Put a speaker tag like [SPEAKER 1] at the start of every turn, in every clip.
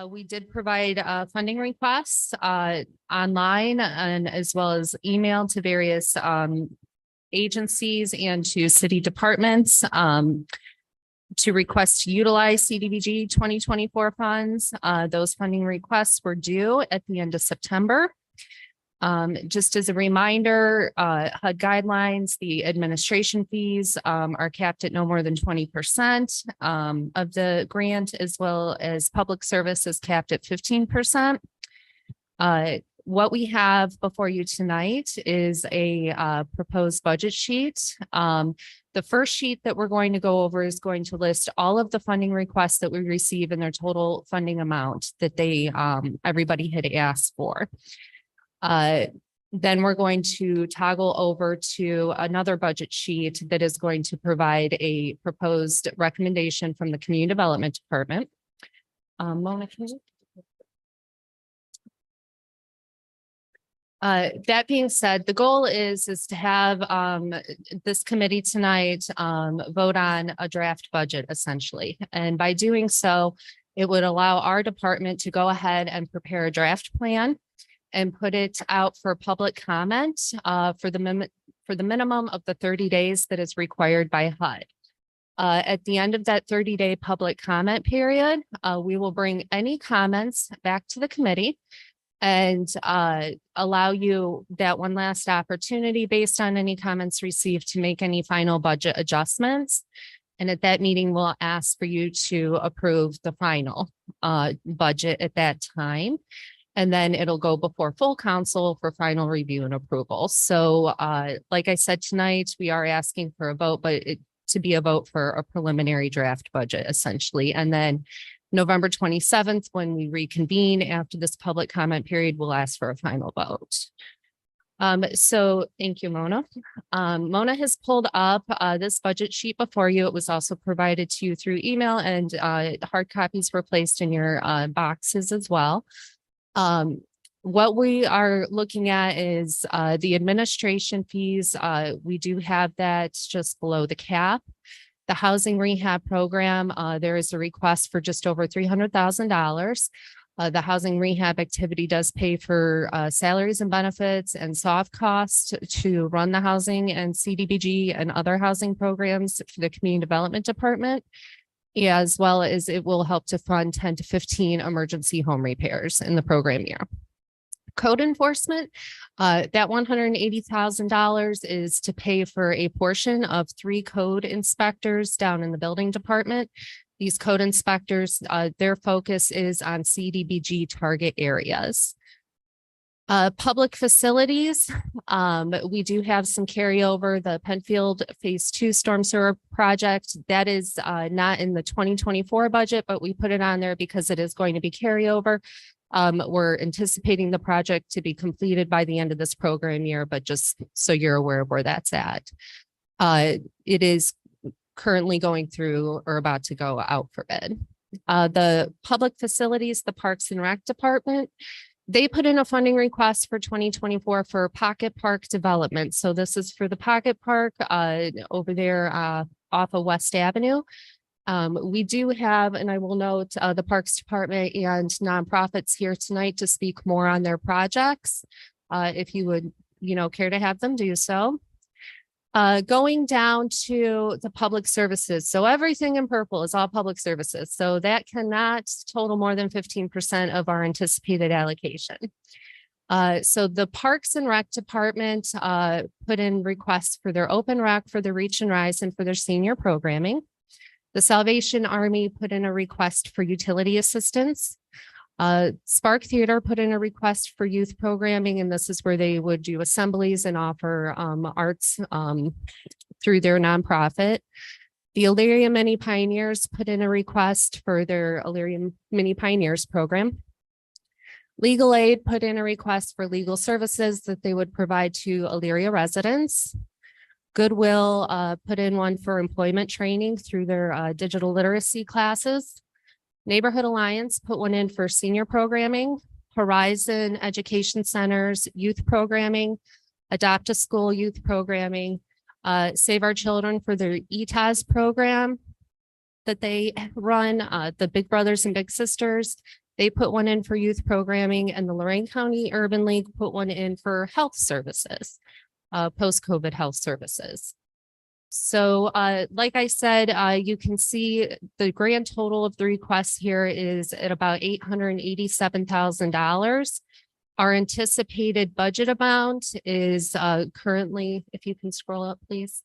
[SPEAKER 1] We did provide funding requests online and as well as email to various agencies and to city departments to request to utilize CDBG 2024 funds. Those funding requests were due at the end of September. Just as a reminder, HUD guidelines, the administration fees are capped at no more than 20% of the grant, as well as public service is capped at 15%. What we have before you tonight is a proposed budget sheet. The first sheet that we're going to go over is going to list all of the funding requests that we receive and their total funding amount that everybody had asked for. Then we're going to toggle over to another budget sheet that is going to provide a proposed recommendation from the Community Development Department. Mona, can you? That being said, the goal is to have this committee tonight vote on a draft budget essentially. And by doing so, it would allow our department to go ahead and prepare a draft plan and put it out for public comment for the minimum of the 30 days that is required by HUD. At the end of that 30-day public comment period, we will bring any comments back to the committee and allow you that one last opportunity based on any comments received to make any final budget adjustments. And at that meeting, we'll ask for you to approve the final budget at that time. And then it'll go before full council for final review and approval. So like I said, tonight, we are asking for a vote, but to be a vote for a preliminary draft budget essentially. And then November 27th, when we reconvene after this public comment period, we'll ask for a final vote. So thank you, Mona. Mona has pulled up this budget sheet before you. It was also provided to you through email, and hard copies were placed in your boxes as well. What we are looking at is the administration fees. We do have that just below the cap. The housing rehab program, there is a request for just over $300,000. The housing rehab activity does pay for salaries and benefits and soft costs to run the housing and CDBG and other housing programs for the Community Development Department, as well as it will help to fund 10 to 15 emergency home repairs in the program year. Code enforcement, that $180,000 is to pay for a portion of 3 code inspectors down in the building department. These code inspectors, their focus is on CDBG target areas. Public facilities, we do have some carryover. The Penfield Phase 2 storm sewer project, that is not in the 2024 budget, but we put it on there because it is going to be carryover. We're anticipating the project to be completed by the end of this program year, but just so you're aware of where that's at. It is currently going through or about to go out for bid. The public facilities, the Parks and Rec Department, they put in a funding request for 2024 for Pocket Park development. So this is for the Pocket Park over there off of West Avenue. We do have, and I will note, the Parks Department and nonprofits here tonight to speak more on their projects. If you would, care to have them do so. Going down to the public services. So everything in purple is all public services. So that cannot total more than 15% of our anticipated allocation. So the Parks and Rec Department put in requests for their open rec, for their Reach and Rise, and for their senior programming. The Salvation Army put in a request for utility assistance. Spark Theater put in a request for youth programming, and this is where they would do assemblies and offer arts through their nonprofit. The Elyria Mini Pioneers put in a request for their Elyria Mini Pioneers program. Legal Aid put in a request for legal services that they would provide to Elyria residents. Goodwill put in one for employment training through their digital literacy classes. Neighborhood Alliance put one in for senior programming. Horizon Education Centers, youth programming. Adopt a School youth programming. Save Our Children for their ETAS program. that they run, the Big Brothers and Big Sisters. They put one in for youth programming, and the Lorraine County Urban League put one in for health services, post-COVID health services. So like I said, you can see the grand total of the requests here is at about $887,000. Our anticipated budget amount is currently, if you can scroll up, please,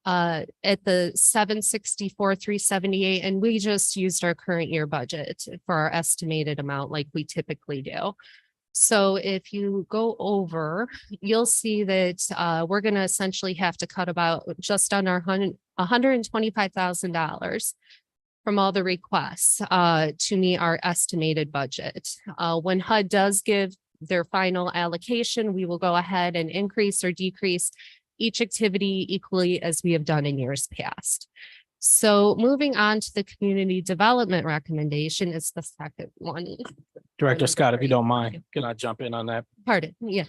[SPEAKER 1] at the 764,378, and we just used our current year budget for our estimated amount like we typically do. So if you go over, you'll see that we're going to essentially have to cut about just under $125,000 from all the requests to meet our estimated budget. When HUD does give their final allocation, we will go ahead and increase or decrease each activity equally as we have done in years past. So moving on to the community development recommendation is the second one.
[SPEAKER 2] Director Scott, if you don't mind, can I jump in on that?
[SPEAKER 1] Pardon, yeah.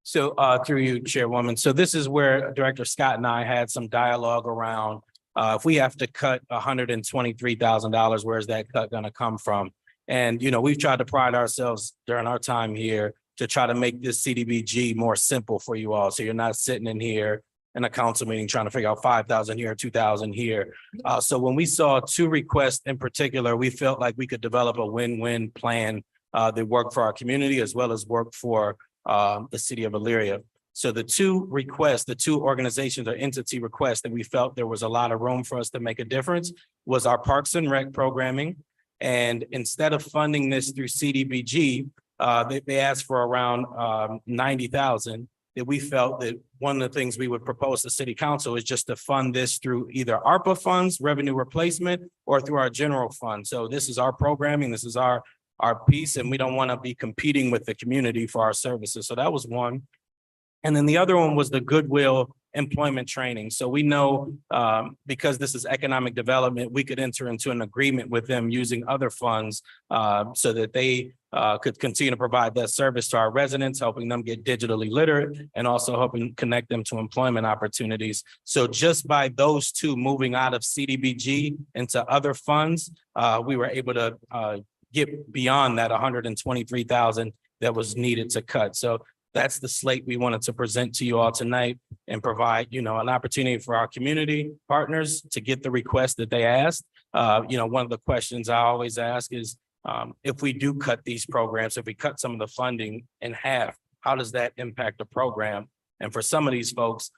[SPEAKER 2] So through you, Chairwoman. So this is where Director Scott and I had some dialogue around if we have to cut $123,000, where's that cut going to come from? And, you know, we've tried to pride ourselves during our time here to try to make this CDBG more simple for you all. So you're not sitting in here in a council meeting trying to figure out 5,000 here, 2,000 here. So when we saw two requests in particular, we felt like we could develop a win-win plan that worked for our community as well as work for the city of Elyria. So the two requests, the two organizations or entity requests that we felt there was a lot of room for us to make a difference was our Parks and Rec programming. And instead of funding this through CDBG, they asked for around 90,000. That we felt that one of the things we would propose to city council is just to fund this through either ARPA funds, revenue replacement, or through our general fund. So this is our programming, this is our piece, and we don't want to be competing with the community for our services. So that was one. And then the other one was the Goodwill employment training. So we know because this is economic development, we could enter into an agreement with them using other funds so that they could continue to provide that service to our residents, helping them get digitally literate and also helping connect them to employment opportunities. So just by those two moving out of CDBG into other funds, we were able to get beyond that 123,000 that was needed to cut. So that's the slate we wanted to present to you all tonight and provide, you know, an opportunity for our community partners to get the request that they asked. You know, one of the questions I always ask is if we do cut these programs, if we cut some of the funding in half, how does that impact the program? And for some of these folks,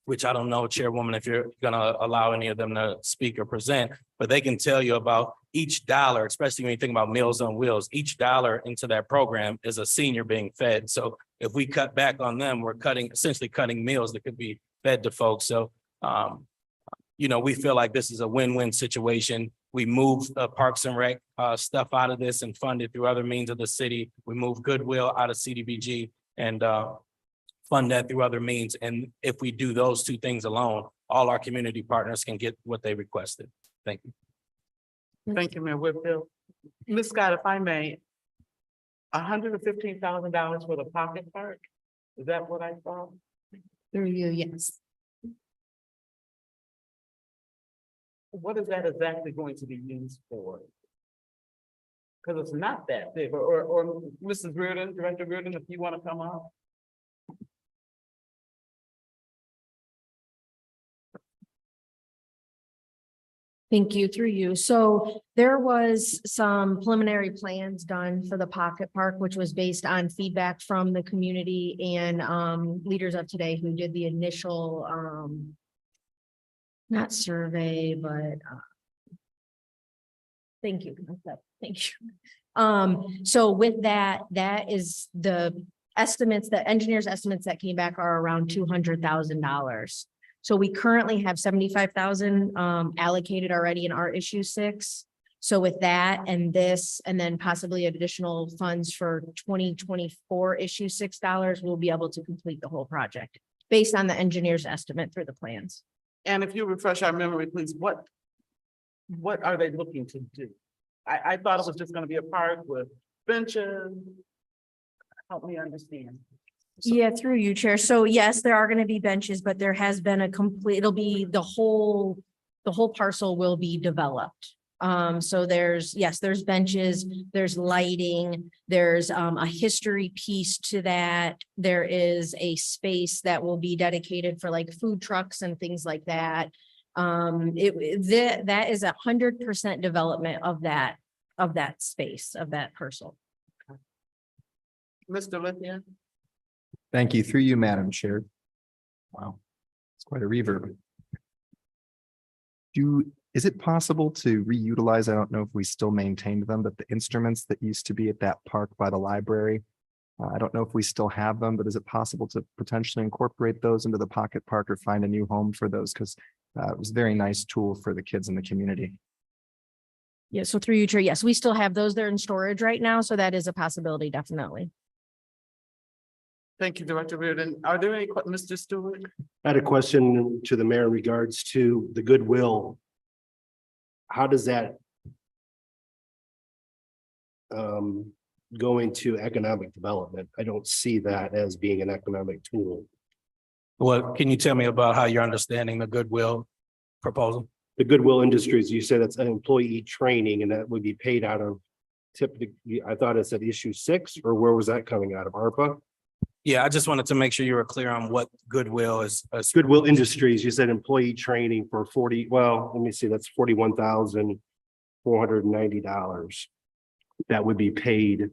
[SPEAKER 2] which I don't know, Chairwoman, if you're going to allow any of them to speak or present, but they can tell you about each dollar, especially when you think about Meals on Wheels, each dollar into that program is a senior being fed. So if we cut back on them, we're essentially cutting meals that could be fed to folks. So, you know, we feel like this is a win-win situation. We move Parks and Rec stuff out of this and fund it through other means of the city. We move Goodwill out of CDBG and fund that through other means. And if we do those two things alone, all our community partners can get what they requested. Thank you.
[SPEAKER 3] Thank you, Mayor Whitfield. Ms. Scott, if I may, $115,000 for the pocket park? Is that what I saw?
[SPEAKER 1] Through you, yes.
[SPEAKER 3] What is that exactly going to be used for? Because it's not that big, or Mrs. Reardon, Director Reardon, if you want to come up.
[SPEAKER 4] Thank you, through you. So there was some preliminary plans done for the pocket park, which was based on feedback from the community and leaders of today who did the initial not survey, but thank you. Thank you. So with that, that is the estimates, the engineers' estimates that came back are around $200,000. So we currently have 75,000 allocated already in our issue 6. So with that and this, and then possibly additional funds for 2024 issue $6, we'll be able to complete the whole project based on the engineer's estimate through the plans.
[SPEAKER 3] And if you refresh our memory, please, what are they looking to do? I thought it was just going to be a park with benches. Help me understand.
[SPEAKER 4] Yeah, through you, Chair. So yes, there are going to be benches, but there has been a complete, it'll be the whole the whole parcel will be developed. So there's benches, there's lighting, there's a history piece to that. There is a space that will be dedicated for like food trucks and things like that. That is 100% development of that space, of that parcel.
[SPEAKER 3] Mr. Lithia?
[SPEAKER 5] Thank you. Through you, Madam Chair. Wow, it's quite a reverb. Is it possible to reutilize, I don't know if we still maintained them, but the instruments that used to be at that park by the library? I don't know if we still have them, but is it possible to potentially incorporate those into the pocket park or find a new home for those? Because it was a very nice tool for the kids in the community.
[SPEAKER 4] Yeah, so through you, Chair, yes, we still have those. They're in storage right now, so that is a possibility, definitely.
[SPEAKER 3] Thank you, Director Reardon. Are there any, Mr. Stewart?
[SPEAKER 6] I had a question to the mayor in regards to the goodwill. How does that go into economic development? I don't see that as being an economic tool.
[SPEAKER 2] Well, can you tell me about how you're understanding the goodwill proposal?
[SPEAKER 6] The Goodwill Industries, you said it's an employee training and that would be paid out of typically, I thought it said issue 6, or where was that coming out of, ARPA?
[SPEAKER 2] Yeah, I just wanted to make sure you were clear on what goodwill is.
[SPEAKER 6] Goodwill Industries, you said employee training for 40, well, let me see, that's $41,490. That would be paid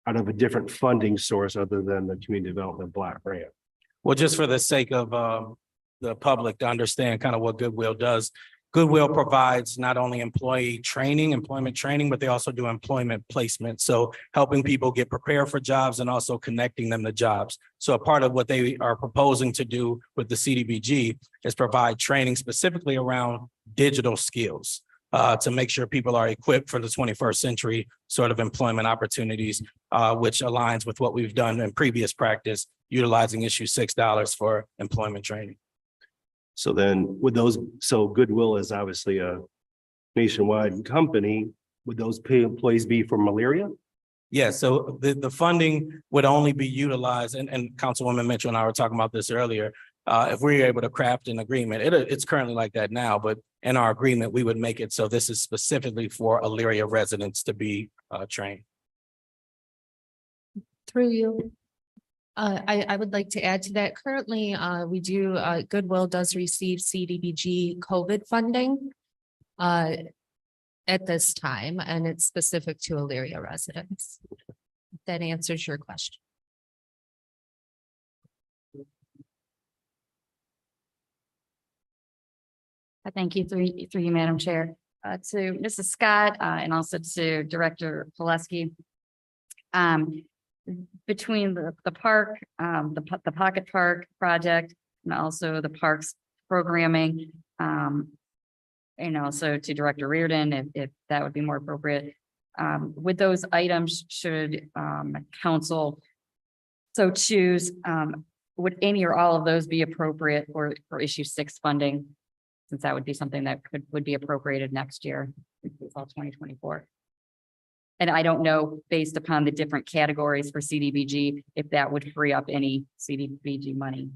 [SPEAKER 6] out of a different funding source other than the Community Development Block Grant.
[SPEAKER 2] Well, just for the sake of the public to understand kind of what Goodwill does. Goodwill provides not only employment training, but they also do employment placement. So helping people get prepared for jobs and also connecting them to jobs. So a part of what they are proposing to do with the CDBG is provide training specifically around digital skills to make sure people are equipped for the 21st century sort of employment opportunities, which aligns with what we've done in previous practice, utilizing issue $6 for employment training.
[SPEAKER 6] So then would those, so Goodwill is obviously a nationwide company. Would those pay employees be for malaria?
[SPEAKER 2] Yeah, so the funding would only be utilized, and Councilwoman Mitchell and I were talking about this earlier. If we're able to craft an agreement, it's currently like that now, but in our agreement, we would make it so this is specifically for Elyria residents to be trained.
[SPEAKER 1] Through you. I would like to add to that. Currently, we do, Goodwill does receive CDBG COVID funding at this time, and it's specific to Elyria residents. That answers your question.
[SPEAKER 7] Thank you through you, Madam Chair, to Mrs. Scott, and also to Director Pulaski. Between the park, the Pocket Park project, and also the parks programming, and also to Director Reardon, if that would be more appropriate. With those items, should council so choose, would any or all of those be appropriate for issue 6 funding? Since that would be something that would be appropriated next year, it's all 2024. And I don't know, based upon the different categories for CDBG, if that would free up any CDBG money.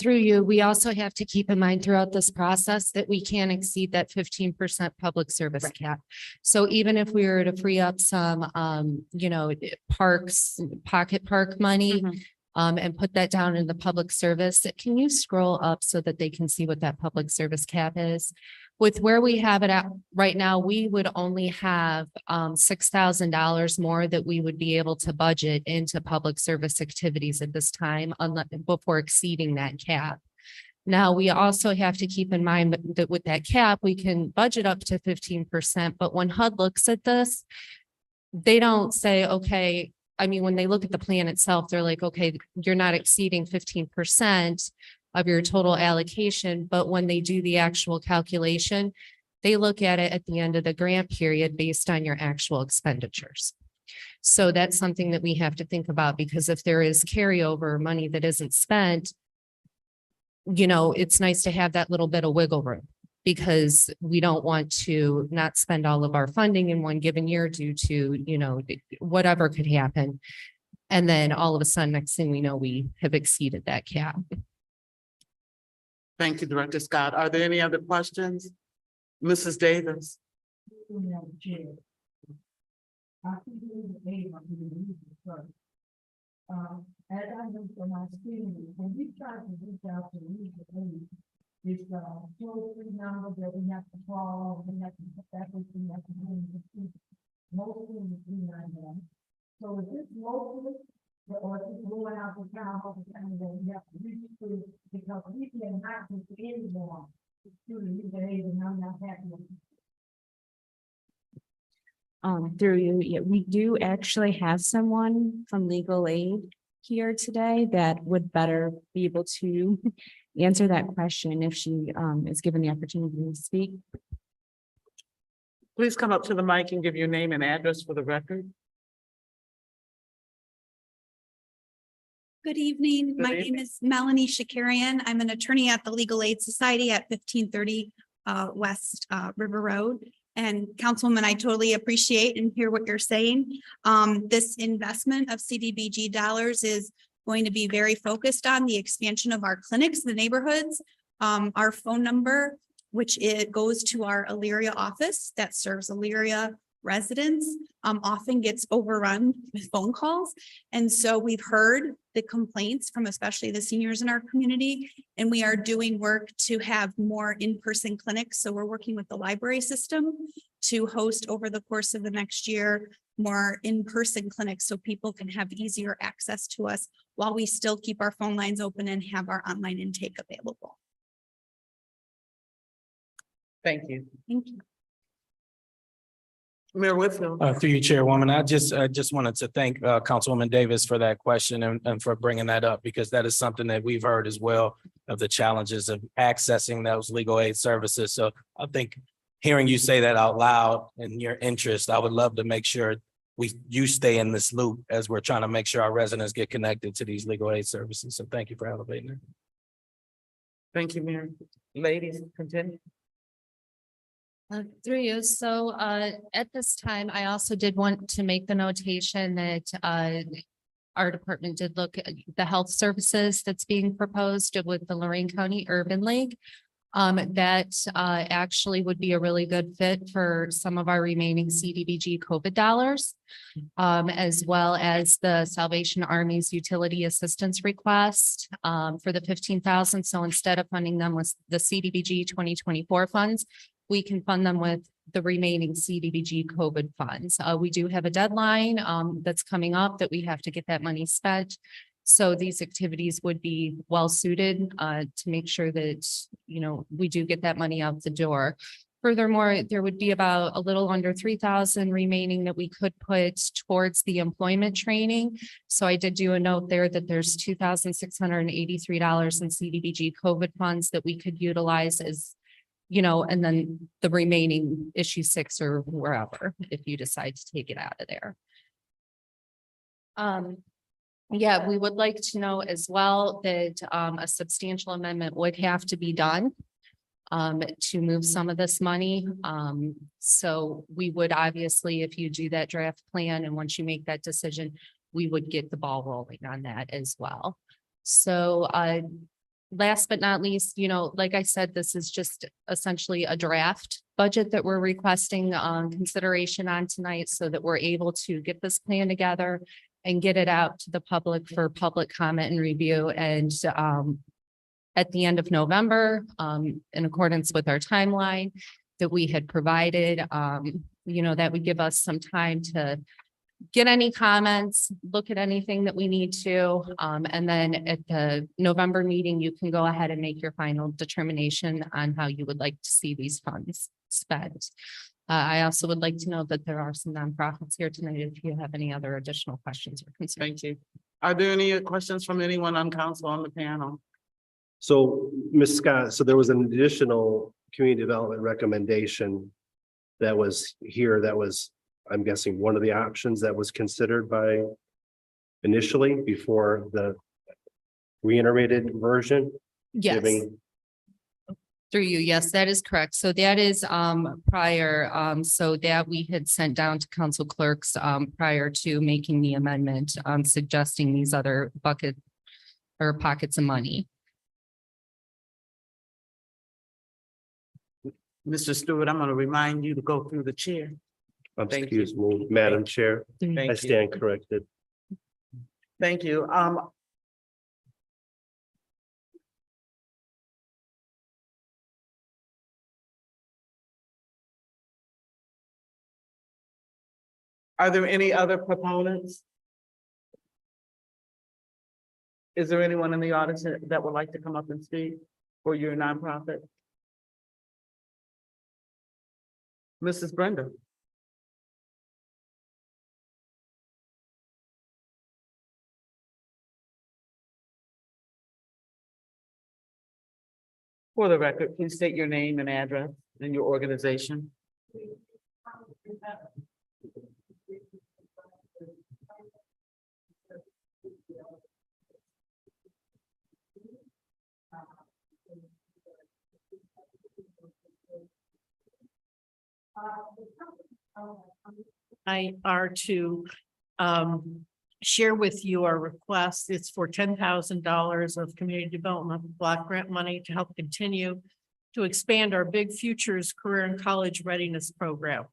[SPEAKER 1] Through you, we also have to keep in mind throughout this process that we can't exceed that 15% public service cap. So even if we were to free up some, parks, pocket park money, and put that down in the public service, can you scroll up so that they can see what that public service cap is? With where we have it at right now, we would only have $6,000 more that we would be able to budget into public service activities at this time before exceeding that cap. Now, we also have to keep in mind that with that cap, we can budget up to 15%, but when HUD looks at this, they don't say, okay, I mean, when they look at the plan itself, they're like, okay, you're not exceeding 15% of your total allocation. But when they do the actual calculation, they look at it at the end of the grant period based on your actual expenditures. So that's something that we have to think about, because if there is carryover money that isn't spent, it's nice to have that little bit of wiggle room, because we don't want to not spend all of our funding in one given year due to, whatever could happen. And then all of a sudden, next thing we know, we have exceeded that cap.
[SPEAKER 3] Thank you, Director Scott. Are there any other questions? Mrs. Davis?
[SPEAKER 8] As I know from my experience, when we try to reach out to legal aid, it's toll-free number that we have to call, we have to put everything that we do. Mostly we not know. So is this mostly, or is it going out to town all the time that we have to reach to, because we cannot do anyone to legal aid, and I'm not happy with it.
[SPEAKER 9] Through you, yeah, we do actually have someone from legal aid here today that would better be able to answer that question if she is given the opportunity to speak.
[SPEAKER 3] Please come up to the mic and give your name and address for the record.
[SPEAKER 10] Good evening.
[SPEAKER 3] Good
[SPEAKER 10] My
[SPEAKER 3] evening.
[SPEAKER 10] name is Melanie Shakarian. I'm an attorney at the Legal Aid Society at 1530 West River Road. And Councilwoman, I totally appreciate and hear what you're saying. This investment of CDBG dollars is going to be very focused on the expansion of our clinics, the neighborhoods. Our phone number, which it goes to our Elyria office that serves Elyria residents, often gets overrun with phone calls. And so we've heard the complaints from especially the seniors in our community, and we are doing work to have more in-person clinics. So we're working with the library system to host over the course of the next year, more in-person clinics so people can have easier access to us while we still keep our phone lines open and have our online intake available.
[SPEAKER 3] Thank you.
[SPEAKER 10] Thank you.
[SPEAKER 3] Mayor Whitfield?
[SPEAKER 2] Through you, Chairwoman, I just wanted to thank Councilwoman Davis for that question and for bringing that up, because that is something that we've heard as well of the challenges of accessing those legal aid services. So I think hearing you say that out loud and your interest, I would love to make sure you stay in this loop as we're trying to make sure our residents get connected to these legal aid services. So thank you for elevating it.
[SPEAKER 3] Thank you, Mayor. Ladies, continue.
[SPEAKER 1] Through you. So at this time, I also did want to make the notation that our department did look at the health services that's being proposed with the Lorraine County Urban League. That actually would be a really good fit for some of our remaining CDBG COVID dollars, as well as the Salvation Army's utility assistance request for the 15,000. So instead of funding them with the CDBG 2024 funds, we can fund them with the remaining CDBG COVID funds. We do have a deadline that's coming up that we have to get that money spent. So these activities would be well suited to make sure that, you know, we do get that money out the door. Furthermore, there would be about a little under 3,000 remaining that we could put towards the employment training. So I did do a note there that there's $2,683 in CDBG COVID funds that we could utilize as, you know, and then the remaining issue 6 or wherever, if you decide to take it out of there. Yeah, we would like to know as well that a substantial amendment would have to be done to move some of this money. So we would obviously, if you do that draft plan and once you make that decision, we would get the ball rolling on that as well. So last but not least, you know, like I said, this is just essentially a draft budget that we're requesting consideration on tonight so that we're able to get this plan together and get it out to the public for public comment and review. And at the end of November, in accordance with our timeline that we had provided, you know, that would give us some time to get any comments, look at anything that we need to. And then at the November meeting, you can go ahead and make your final determination on how you would like to see these funds spent. I also would like to know that there are some nonprofits here tonight if you have any other additional questions or concerns.
[SPEAKER 3] Thank you. Are there any questions from anyone on council on the panel?
[SPEAKER 6] So, Ms. Scott, so there was an additional community development recommendation that was here, that was, I'm guessing, one of the options that was considered by initially before the reiterated version.
[SPEAKER 1] Yes.
[SPEAKER 6] giving-
[SPEAKER 1] Through you, yes, that is correct. So that is prior, so that we had sent down to council clerks prior to making the amendment suggesting these other bucket or pockets of money.
[SPEAKER 3] Mr. Stewart, I'm gonna remind you to go through the chair. Thank you.
[SPEAKER 6] Excuse me, Madam Chair,
[SPEAKER 3] Thank
[SPEAKER 6] I
[SPEAKER 3] you.
[SPEAKER 6] stand corrected.
[SPEAKER 3] Thank you. Are there any other proponents? Is there anyone in the audience that would like to come up and speak for your nonprofit? Mrs. Brenda? For the record, please state your name and address and your organization.
[SPEAKER 8] I are to share with you our request. It's for $10,000 of community development block grant money to help continue to expand our Big Futures Career and College Readiness Program.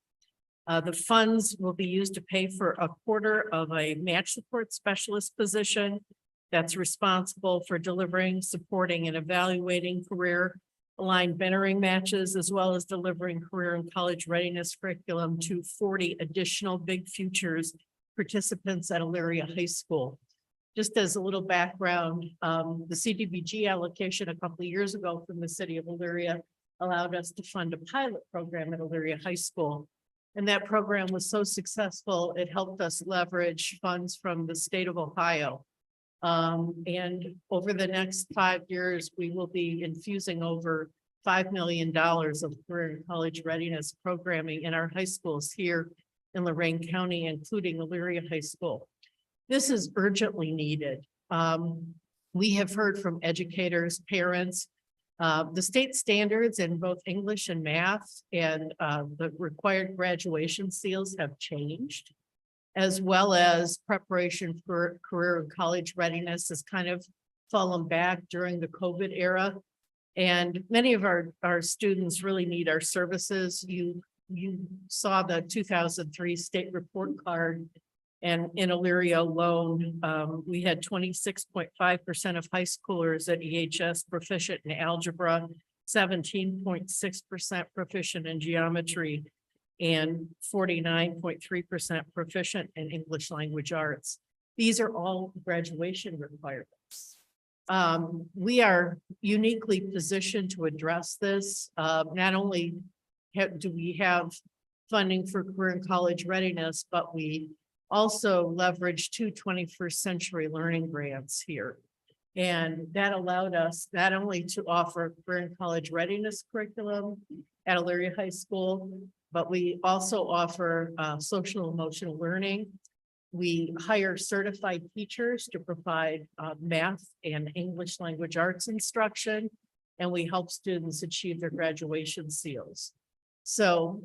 [SPEAKER 8] The funds will be used to pay for a quarter of a match support specialist position that's responsible for delivering, supporting, and evaluating career aligned mentoring matches, as well as delivering career and college readiness curriculum to 40 additional Big Futures participants at Elyria High School. Just as a little background, the CDBG allocation a couple of years ago from the city of Elyria allowed us to fund a pilot program at Elyria High School. And that program was so successful, it helped us leverage funds from the state of Ohio. And over the next 5 years, we will be infusing over $5 million of career and college readiness programming in our high schools here in Lorraine County, including Elyria High School. This is urgently needed. We have heard from educators, parents, the state standards in both English and math and the required graduation seals have changed, as well as preparation for career and college readiness has kind of fallen back during the COVID era. And many of our students really need our services. You saw the 2003 state report card, and in Elyria alone, we had 26.5% of high schoolers at EHS proficient in algebra, 17.6% proficient in geometry, and 49.3% proficient in English language arts. These are all graduation requirements. We are uniquely positioned to address this. Not only do we have funding for career and college readiness, but we also leverage 2 21st century learning grants here. And that allowed us not only to offer career and college readiness curriculum at Elyria High School, but we also offer social emotional learning. We hire certified teachers to provide math and English language arts instruction, and we help students achieve their graduation seals. So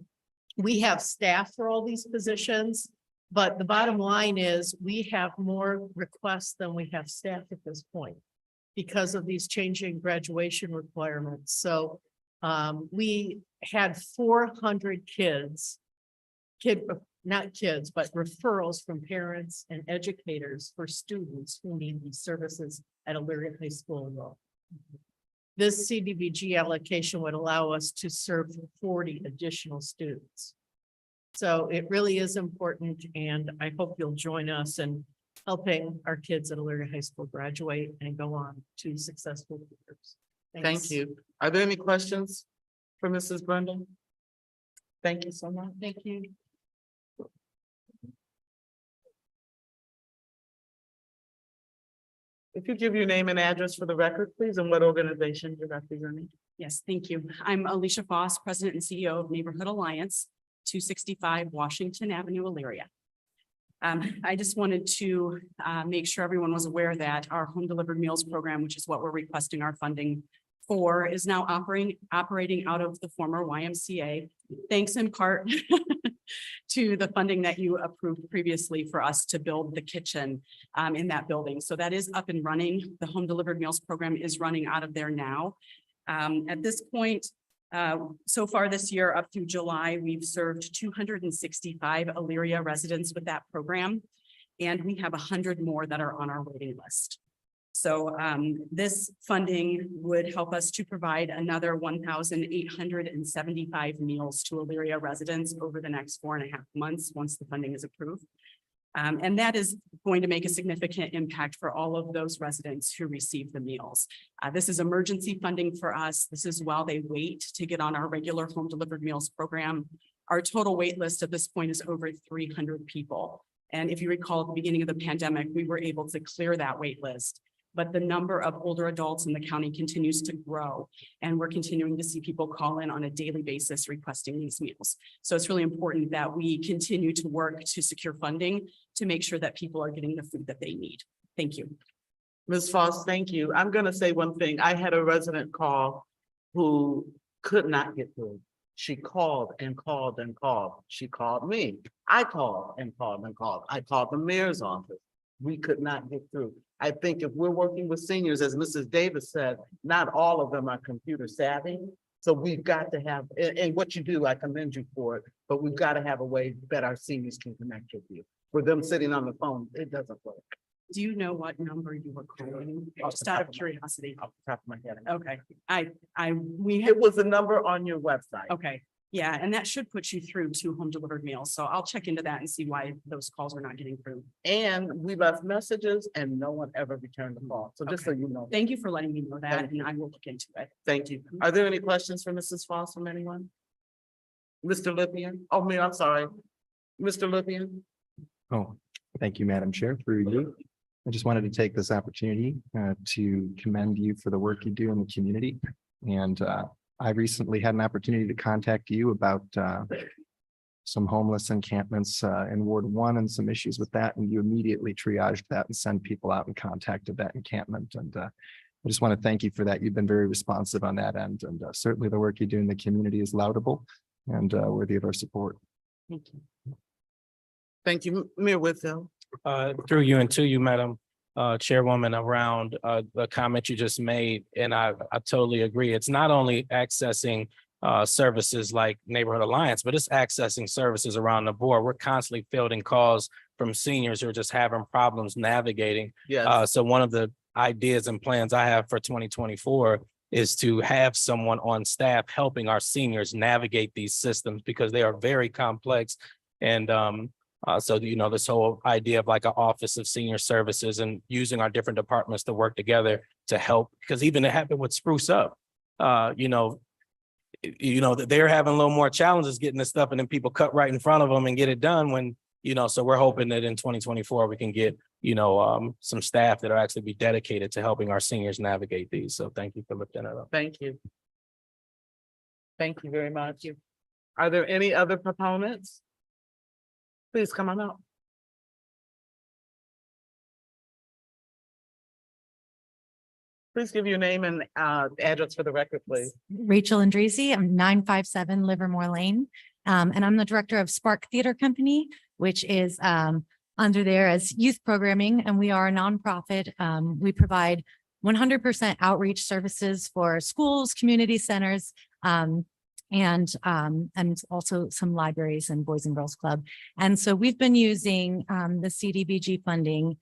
[SPEAKER 8] we have staff for all these positions, but the bottom line is we have more requests than we have staff at this point because of these changing graduation requirements. So we had 400 not kids, but referrals from parents and educators for students who need these services at Elyria High School alone. This CDBG allocation would allow us to serve 40 additional students. So it really is important, and I hope you'll join us in helping our kids at Elyria High School graduate and go on to successful careers.
[SPEAKER 3] Thank
[SPEAKER 8] Thanks.
[SPEAKER 3] you. Are there any questions for Mrs. Brenda? Thank you so much.
[SPEAKER 8] Thank you.
[SPEAKER 3] If you give your name and address for the record, please, and what organization you're representing.
[SPEAKER 11] Yes, thank you. I'm Alicia Foss, President and CEO of Neighborhood Alliance, 265 Washington Avenue, Elyria. I just wanted to make sure everyone was aware that our home delivered meals program, which is what we're requesting our funding for, is now operating out of the former YMCA, thanks in part to the funding that you approved previously for us to build the kitchen in that building. So that is up and running. The home delivered meals program is running out of there now. At this point, So far this year, up through July, we've served 265 Elyria residents with that program. And we have 100 more that are on our waiting list. So this funding would help us to provide another 1,875 meals to Elyria residents over the next 4.5 months, once the funding is approved. And that is going to make a significant impact for all of those residents who receive the meals. This is emergency funding for us. This is while they wait to get on our regular home delivered meals program. Our total wait list at this point is over 300 people. And if you recall, at the beginning of the pandemic, we were able to clear that wait list. But the number of older adults in the county continues to grow. And we're continuing to see people call in on a daily basis requesting these meals. So it's really important that we continue to work to secure funding to make sure that people are getting the food that they need. Thank you.
[SPEAKER 3] Ms. Foss, thank you. I'm gonna say one thing. I had a resident call who could not get through. She called and called and called. She called me. I called and called and called. I called the mayor's office. We could not get through. I think if we're working with seniors, as Mrs. Davis said, not all of them are computer savvy. So we've got to have, and what you do, I commend you for it, but we've got to have a way that our seniors can connect with you. For them sitting on the phone, it doesn't work.
[SPEAKER 11] Do you know what number you were calling? Just out of curiosity.
[SPEAKER 3] Off the top of my head.
[SPEAKER 11] Okay, we
[SPEAKER 3] It was a number on your website.
[SPEAKER 11] okay. Yeah, and that should put you through to home delivered meals. So I'll check into that and see why those calls are not getting through.
[SPEAKER 3] And we left messages and no one ever returned the call. So just so you know.
[SPEAKER 11] Thank you for letting me know that, and I will look into it.
[SPEAKER 3] Thank you. Are there any questions for Mrs. Foss from anyone? Mr. Lippian? Oh, me, I'm sorry. Mr. Lippian?
[SPEAKER 5] Oh, thank you, Madam Chair, through you. I just wanted to take this opportunity to commend you for the work you do in the community. And I recently had an opportunity to contact you about some homeless encampments in Ward 1 and some issues with that. And you immediately triaged that and sent people out and contacted that encampment. And I just want to thank you for that. You've been very responsive on that end. And certainly the work you do in the community is laudable and worthy of our support.
[SPEAKER 11] Thank you.
[SPEAKER 3] Thank you, Mayor Whitfield.
[SPEAKER 2] Through you and to you, Madam Chairwoman, around the comment you just made, and I totally agree. It's not only accessing services like Neighborhood Alliance, but it's accessing services around the board. We're constantly fielding calls from seniors who are just having problems navigating.
[SPEAKER 3] Yes.
[SPEAKER 2] So one of the ideas and plans I have for 2024 is to have someone on staff helping our seniors navigate these systems because they are very complex. And so, you know, this whole idea of like an office of senior services and using our different departments to work together to help, because even it happened with Spruce Up, you know, that they're having a little more challenges getting this stuff and then people cut right in front of them and get it done when, you know, so we're hoping that in 2024, we can get, you know, some staff that are actually be dedicated to helping our seniors navigate these. So thank you for lifting it up.
[SPEAKER 3] Thank you. Thank you very much. Are there any other proponents? Please come on up. Please give your name and address for the record, please.
[SPEAKER 12] Rachel Andresi, I'm 957 Livermore Lane. And I'm the director of Spark Theater Company, which is under there as youth programming, and we are a nonprofit. We provide 100% outreach services for schools, community centers, and also some libraries and Boys and Girls Club. And so we've been using the CDBG funding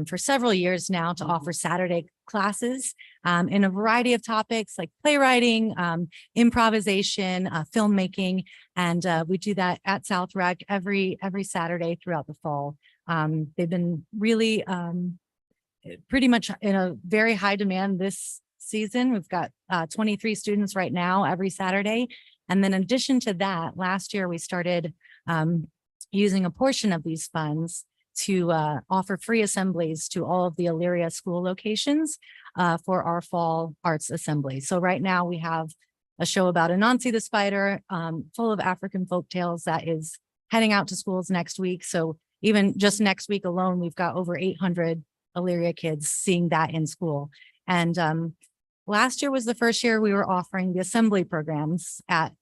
[SPEAKER 12] for several years now to offer Saturday classes in a variety of topics like playwriting, improvisation, filmmaking, and we do that at South Rec every Saturday throughout the fall. They've been really pretty much in a very high demand this season. We've got 23 students right now every Saturday. And then in addition to that, last year we started using a portion of these funds to offer free assemblies to all of the Elyria school locations for our fall arts assembly. So right now we have a show about Anansi the spider, full of African folk tales that is heading out to schools next week. So even just next week alone, we've got over 800 Elyria kids seeing that in school. And last year was the first year we were offering the assembly programs at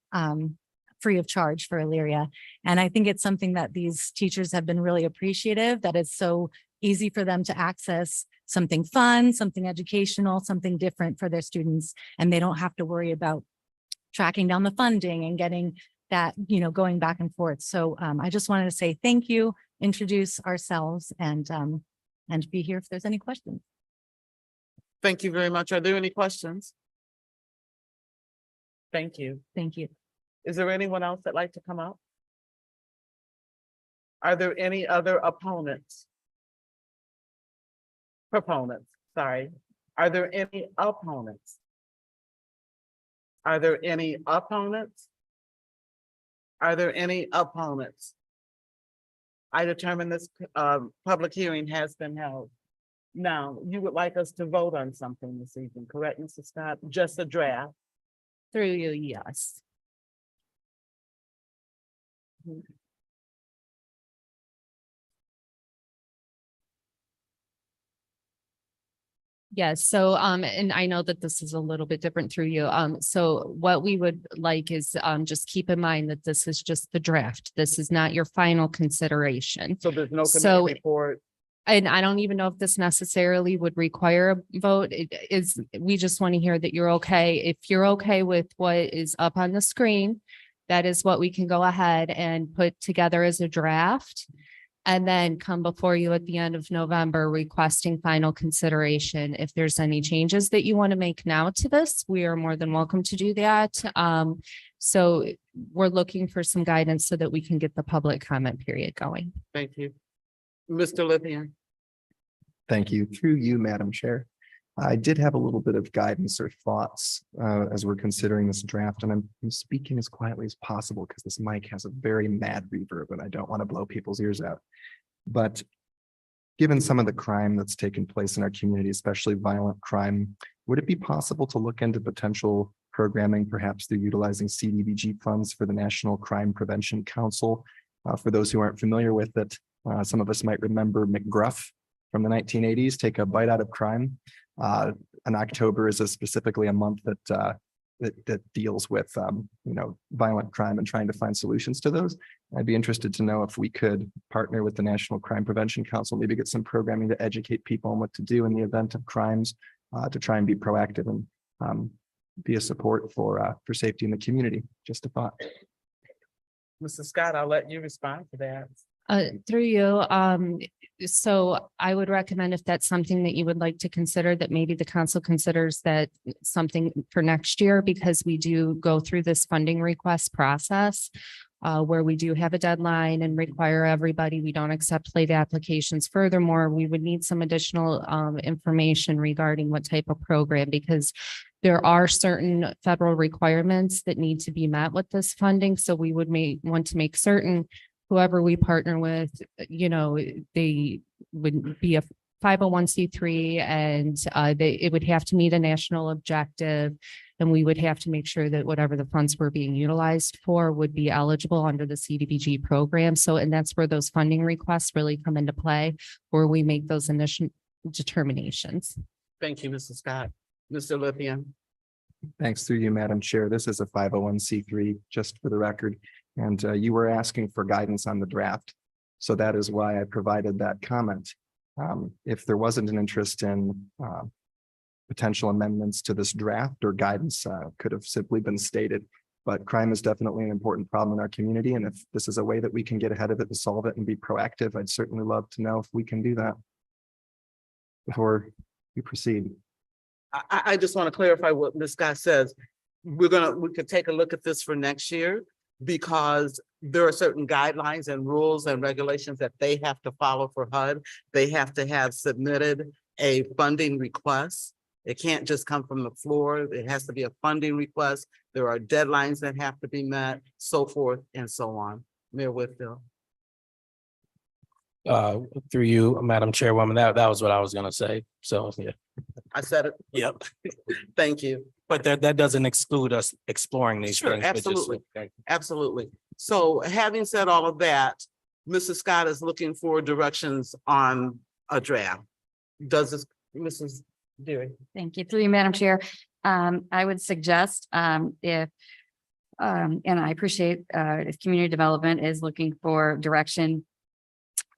[SPEAKER 12] free of charge for Elyria. And I think it's something that these teachers have been really appreciative, that it's so easy for them to access something fun, something educational, something different for their students. And they don't have to worry about tracking down the funding and getting that, going back and forth. So I just wanted to say thank you, introduce ourselves and be here if there's any questions.
[SPEAKER 3] Thank you very much. Are there any questions? Thank you.
[SPEAKER 12] Thank you.
[SPEAKER 3] Is there anyone else that'd like to come up? Are there any other opponents? Proponents, sorry. Are there any opponents? Are there any opponents? Are there any opponents? I determine this public hearing has been held. Now, you would like us to vote on something this evening, correct, Mr. Scott? Just a draft?
[SPEAKER 1] Through you, yes. Yes, so and I know that this is a little bit different through you. So what we would like is just keep in mind that this is just the draft. This is not your final consideration.
[SPEAKER 3] So there's no
[SPEAKER 1] So-
[SPEAKER 3] committee report?
[SPEAKER 1] And I don't even know if this necessarily would require a vote. It is, we just want to hear that you're okay. If you're okay with what is up on the screen, that is what we can go ahead and put together as a draft. And then come before you at the end of November requesting final consideration. If there's any changes that you want to make now to this, we are more than welcome to do that. So we're looking for some guidance so that we can get the public comment period going.
[SPEAKER 3] Thank you. Mr. Lithian?
[SPEAKER 5] Thank you. Through you, Madam Chair. I did have a little bit of guidance or thoughts as we're considering this draft, and I'm speaking as quietly as possible because this mic has a very mad reverb and I don't want to blow people's ears out. But given some of the crime that's taken place in our community, especially violent crime, would it be possible to look into potential programming, perhaps through utilizing CDBG funds for the National Crime Prevention Council? For those who aren't familiar with it, some of us might remember McGruff from the 1980s, Take a Bite Out of Crime. And October is specifically a month that deals with violent crime and trying to find solutions to those. I'd be interested to know if we could partner with the National Crime Prevention Council, maybe get some programming to educate people on what to do in the event of crimes, to try and be proactive and be a support for safety in the community. Just a thought.
[SPEAKER 3] Mr. Scott, I'll let you respond to that.
[SPEAKER 1] Through you, so I would recommend if that's something that you would like to consider, that maybe the council considers that something for next year, because we do go through this funding request process where we do have a deadline and require everybody. We don't accept late applications. Furthermore, we would need some additional information regarding what type of program, because there are certain federal requirements that need to be met with this funding. So we would want to make certain whoever we partner with, they would be a 501c3 and it would have to meet a national objective. And we would have to make sure that whatever the funds were being utilized for would be eligible under the CDBG program. So, and that's where those funding requests really come into play, where we make those initial determinations.
[SPEAKER 3] Thank you, Mr. Scott. Mr. Lithian?
[SPEAKER 5] Thanks. Through you, Madam Chair. This is a 501c3, just for the record. And you were asking for guidance on the draft. So that is why I provided that comment. If there wasn't an interest in potential amendments to this draft, or guidance could have simply been stated. But crime is definitely an important problem in our community. And if this is a way that we can get ahead of it and solve it and be proactive, I'd certainly love to know if we can do that before we proceed.
[SPEAKER 3] I just want to clarify what Ms. Scott says. We could take a look at this for next year, because there are certain guidelines and rules and regulations that they have to follow for HUD. They have to have submitted a funding request. It can't just come from the floor. It has to be a funding request. There are deadlines that have to be met, so forth and so on. Mayor Whitfield.
[SPEAKER 2] Through you, Madam Chairwoman, that was what I was gonna say. So, yeah.
[SPEAKER 3] I said it.
[SPEAKER 2] Yep.
[SPEAKER 3] Thank you.
[SPEAKER 2] But that doesn't exclude us exploring these
[SPEAKER 3] Sure,
[SPEAKER 2] things. but just-
[SPEAKER 3] absolutely. Absolutely. So having said all of that, Mrs. Scott is looking for directions on a draft. Does this, Mrs. Deary?
[SPEAKER 7] Thank you. Through you, Madam Chair. I would suggest if, and I appreciate if community development is looking for direction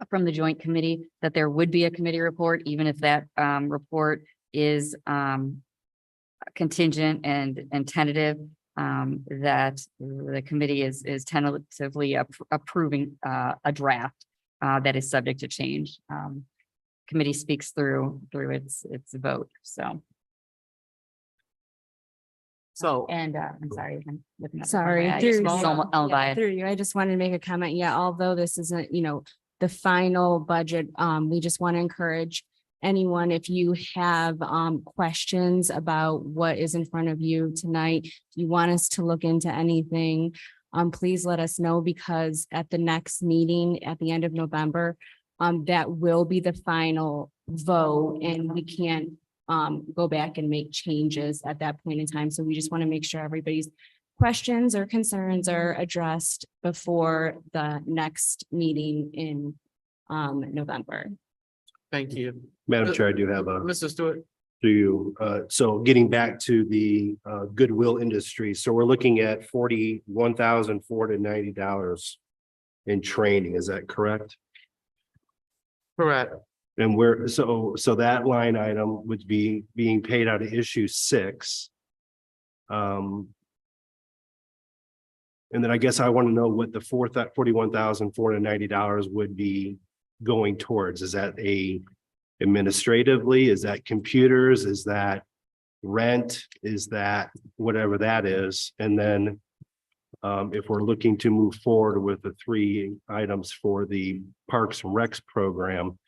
[SPEAKER 7] from the joint committee, that there would be a committee report, even if that report is contingent and tentative. that the committee is tentatively approving a draft that is subject to change. Committee speaks through its vote, so.
[SPEAKER 3] So,
[SPEAKER 7] And I'm sorry. I'm looking at the
[SPEAKER 9] Sorry,
[SPEAKER 7] corner. I
[SPEAKER 9] through
[SPEAKER 7] just-
[SPEAKER 9] you.
[SPEAKER 7] I'll buy it.
[SPEAKER 9] Through you, I just wanted to make a comment. Yeah, although this isn't, the final budget, we just want to encourage anyone, if you have questions about what is in front of you tonight, if you want us to look into anything, please let us know, because at the next meeting at the end of November, that will be the final vote, and we can't go back and make changes at that point in time. So we just want to make sure everybody's questions or concerns are addressed before the next meeting in November.
[SPEAKER 3] thank you.
[SPEAKER 6] Madam Chair, I do have a,
[SPEAKER 3] Mr. Stewart,
[SPEAKER 6] do you, so getting back to the Goodwill industry, so we're looking at $41,490 in training, is that correct?
[SPEAKER 3] correct.
[SPEAKER 6] And we're, so that line item would be being paid out of issue 6. And then I guess I want to know what the $41,490 would be going towards. Is that administratively? Is that computers? Is that rent? Is that whatever that is? And then if we're looking to move forward with the 3 items for the Parks and Recs program,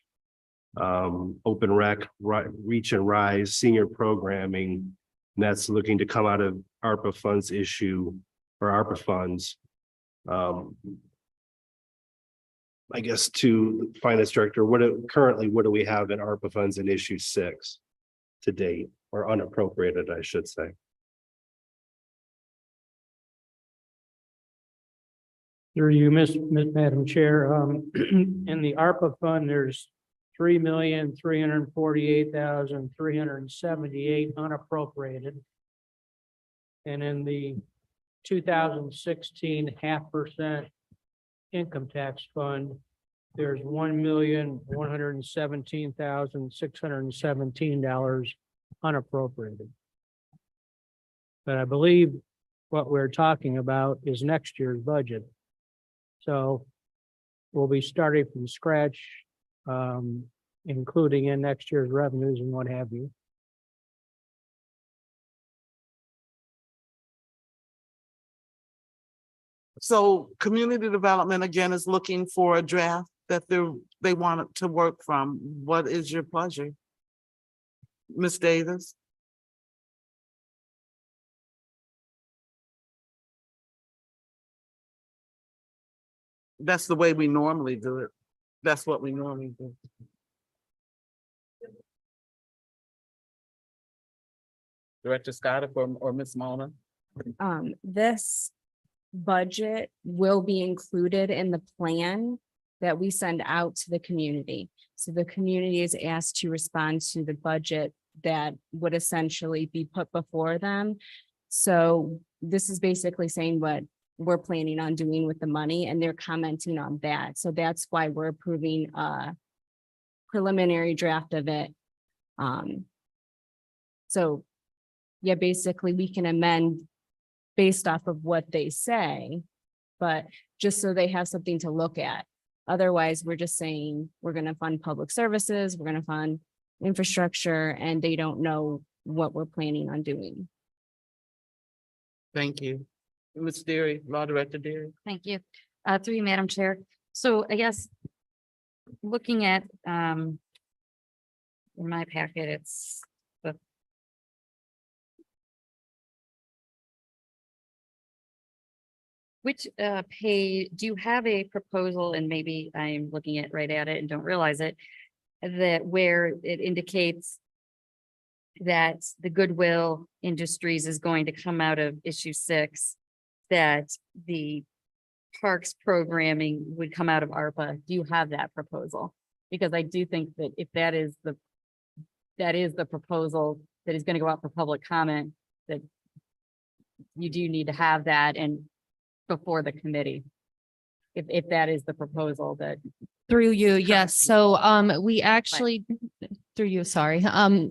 [SPEAKER 6] Open Rec, Reach and Rise, senior programming, and that's looking to come out of ARPA funds or ARPA funds. I guess to the finance director, what do we have in ARPA funds in issue 6 to date, or unappropriated, I should say?
[SPEAKER 13] Through you, Madam Chair, in the ARPA fund, there's $3,348,378 unappropriated. And in the 2016 0.5% income tax fund, there's $1,117,617 unappropriated. But I believe what we're talking about is next year's budget. So we'll be starting from scratch, including in next year's revenues and what have you.
[SPEAKER 3] So community development again is looking for a draft that they want to work from. What is your pleasure? Ms. Davis? That's the way we normally do it. That's what we normally do. Director Scott or Ms. Mona?
[SPEAKER 9] This budget will be included in the plan that we send out to the community. So the community is asked to respond to the budget that would essentially be put before them. So this is basically saying what we're planning on doing with the money, and they're commenting on that. So that's why we're approving a preliminary draft of it. So yeah, basically we can amend based off of what they say, but just so they have something to look at. Otherwise, we're just saying we're going to fund public services, we're going to fund infrastructure, and they don't know what we're planning on doing.
[SPEAKER 3] Thank you. Ms. Deary, Law Director Deary.
[SPEAKER 7] Thank you. Through you, Madam Chair. So I guess looking at in my packet, it's the which pay, do you have a proposal, and maybe I'm looking at right at it and don't realize it, that where it indicates that the Goodwill Industries is going to come out of issue 6, that the parks programming would come out of ARPA? Do you have that proposal? Because I do think that if that is the proposal that is going to go out for public comment, that you do need to have that and before the committee. If that is the proposal that.
[SPEAKER 1] Through you, yes. So we actually, through you, sorry.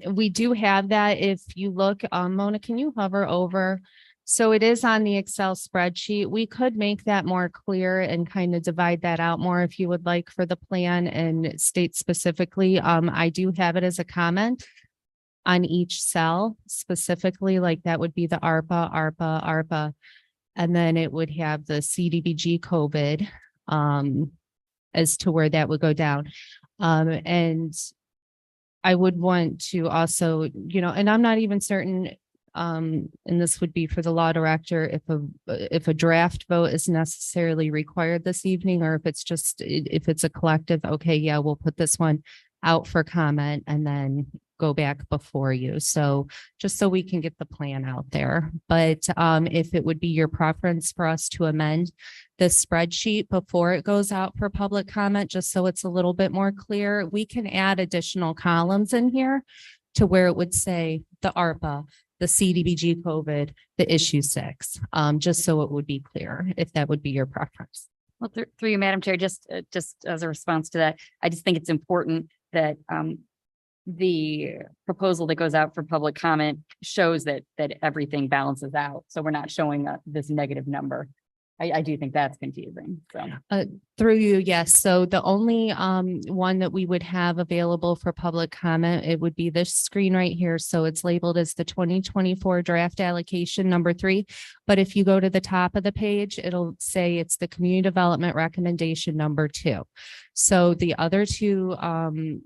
[SPEAKER 1] We do have that. If you look, Mona, can you hover over So it is on the Excel spreadsheet. We could make that more clear and kind of divide that out more if you would like for the plan and state specifically. I do have it as a comment on each cell specifically, like that would be the ARPA. And then it would have the CDBG COVID, as to where that would go down. And I would want to also, and I'm not even certain, and this would be for the law director, if a draft vote is necessarily required this evening, or if it's a collective, okay, yeah, we'll put this one out for comment and then go back before you. So just so we can get the plan out there. But if it would be your preference for us to amend the spreadsheet before it goes out for public comment, just so it's a little bit more clear, we can add additional columns in here to where it would say the ARPA, the CDBG COVID, the issue 6, just so it would be clear if that would be your preference.
[SPEAKER 7] Well, through you, Madam Chair, just as a response to that, I just think it's important that the proposal that goes out for public comment shows that everything balances out. So we're not showing this negative number. I do think that's confusing. So
[SPEAKER 1] Through you, yes. So the only one that we would have available for public comment, it would be this screen right here. So it's labeled as the 2024 draft allocation number 3. But if you go to the top of the page, it'll say it's the community development recommendation number 2. So the other 2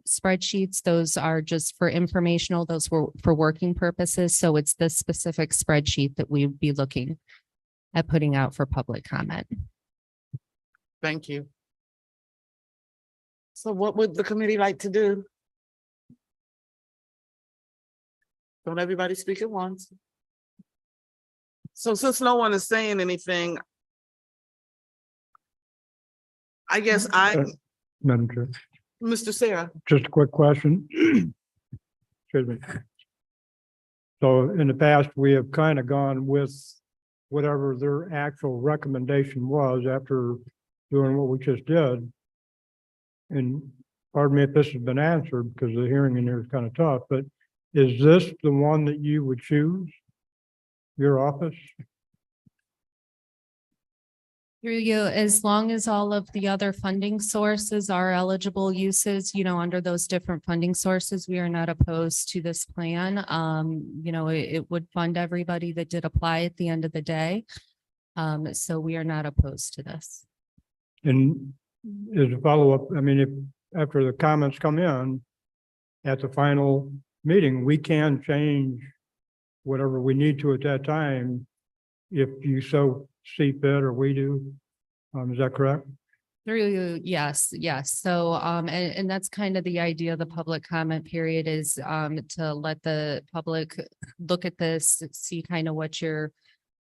[SPEAKER 1] spreadsheets, those are just for informational, those were for working purposes. So it's this specific spreadsheet that we would be looking at putting out for public comment.
[SPEAKER 3] Thank you. So what would the committee like to do? Don't everybody speak at once. So since no one is saying anything, I guess
[SPEAKER 13] Madam Chair,
[SPEAKER 3] Mr. Sarah,
[SPEAKER 13] just a quick question. Excuse me. So in the past, we have kind of gone with whatever their actual recommendation was after doing what we just did. And pardon me if this has been answered because the hearing in here is kind of tough, but is this the one that you would choose? Your office?
[SPEAKER 1] Through you, as long as all of the other funding sources are eligible uses, under those different funding sources, we are not opposed to this plan. It would fund everybody that did apply at the end of the day. So we are not opposed to this.
[SPEAKER 13] And as a follow-up, I mean, if after the comments come in at the final meeting, we can change whatever we need to at that time if you so see fit or we do. Is that correct?
[SPEAKER 1] Through you, yes. So, and that's kind of the idea of the public comment period is, to let the public look at this, see kind of what your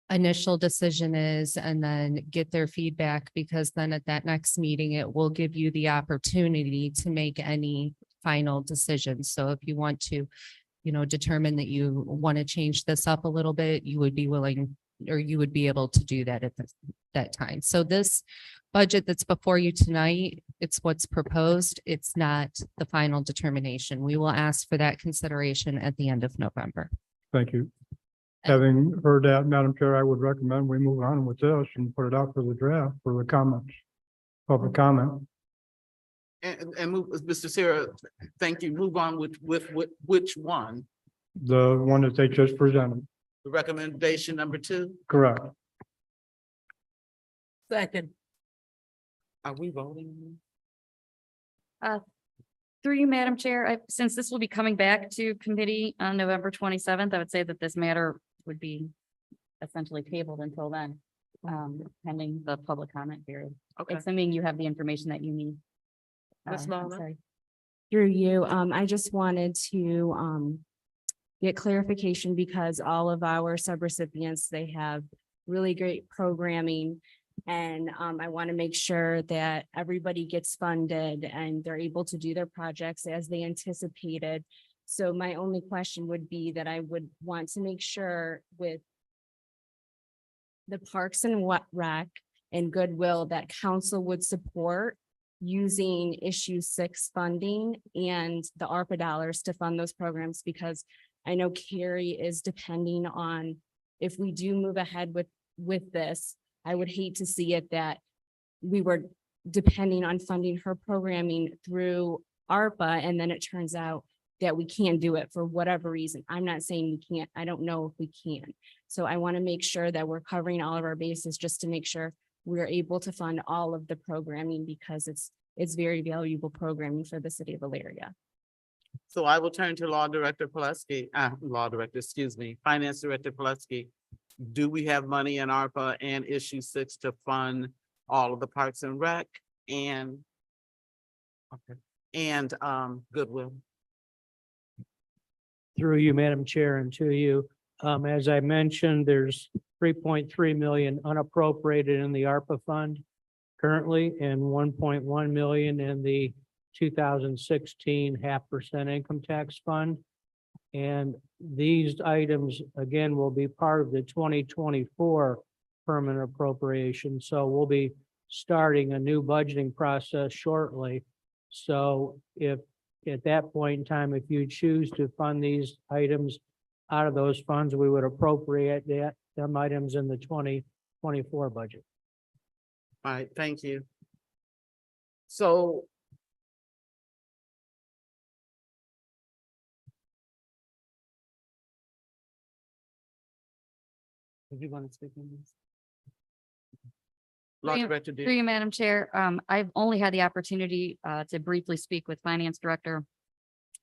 [SPEAKER 1] initial decision is, and then get their feedback, because then at that next meeting, it will give you the opportunity to make any final decisions. So if you want to, determine that you want to change this up a little bit, you would be willing, or you would be able to do that at that time. So this budget that's before you tonight, it's what's proposed. It's not the final determination. We will ask for that consideration at the end of November.
[SPEAKER 13] Thank you. Having heard that, Madam Chair, I would recommend we move on with this and put it out for the draft for the comments, public comment.
[SPEAKER 3] and move, Mr. Sarah, thank you. Move on with which one?
[SPEAKER 13] The one that they just presented,
[SPEAKER 3] The recommendation number 2?
[SPEAKER 13] correct?
[SPEAKER 3] Second. Are we voting?
[SPEAKER 7] Through you, Madam Chair, since this will be coming back to committee on November 27th, I would say that this matter would be essentially tabled until then, pending the public comment period.
[SPEAKER 3] Okay.
[SPEAKER 7] Assuming you have the information that you need.
[SPEAKER 3] Ms.
[SPEAKER 7] I'm
[SPEAKER 3] Lawler?
[SPEAKER 7] sorry.
[SPEAKER 9] Through you, I just wanted to get clarification because all of our subrecipients, they have really great programming. And I want to make sure that everybody gets funded and they're able to do their projects as they anticipated. So my only question would be that I would want to make sure with the Parks and Rec and Goodwill that council would support using issue 6 funding and the ARPA dollars to fund those programs, because I know Carrie is depending on if we do move ahead with this, I would hate to see it that we were depending on funding her programming through ARPA, and then it turns out that we can't do it for whatever reason. I'm not saying we can't, I don't know if we can. So I want to make sure that we're covering all of our bases just to make sure we're able to fund all of the programming because it's very valuable programming for the city of Elyria.
[SPEAKER 3] So I will turn to Law Director Pulaski, Finance Director Pulaski. Do we have money in ARPA and issue 6 to fund all of the Parks and Rec and Goodwill?
[SPEAKER 13] Through you, Madam Chair, and to you, as I mentioned, there's 3.3 million unappropriated in the ARPA fund currently and 1.1 million in the 2016 0.5% income tax fund. And these items, again, will be part of the 2024 permanent appropriation. So we'll be starting a new budgeting process shortly. So if at that point in time, if you choose to fund these items out of those funds, we would appropriate them items in the 2024 budget.
[SPEAKER 3] All right, thank you. So do you want to speak on this? Law
[SPEAKER 7] Through you-
[SPEAKER 3] Director,
[SPEAKER 7] Through you, Madam Chair, I've only had the opportunity to briefly speak with Finance Director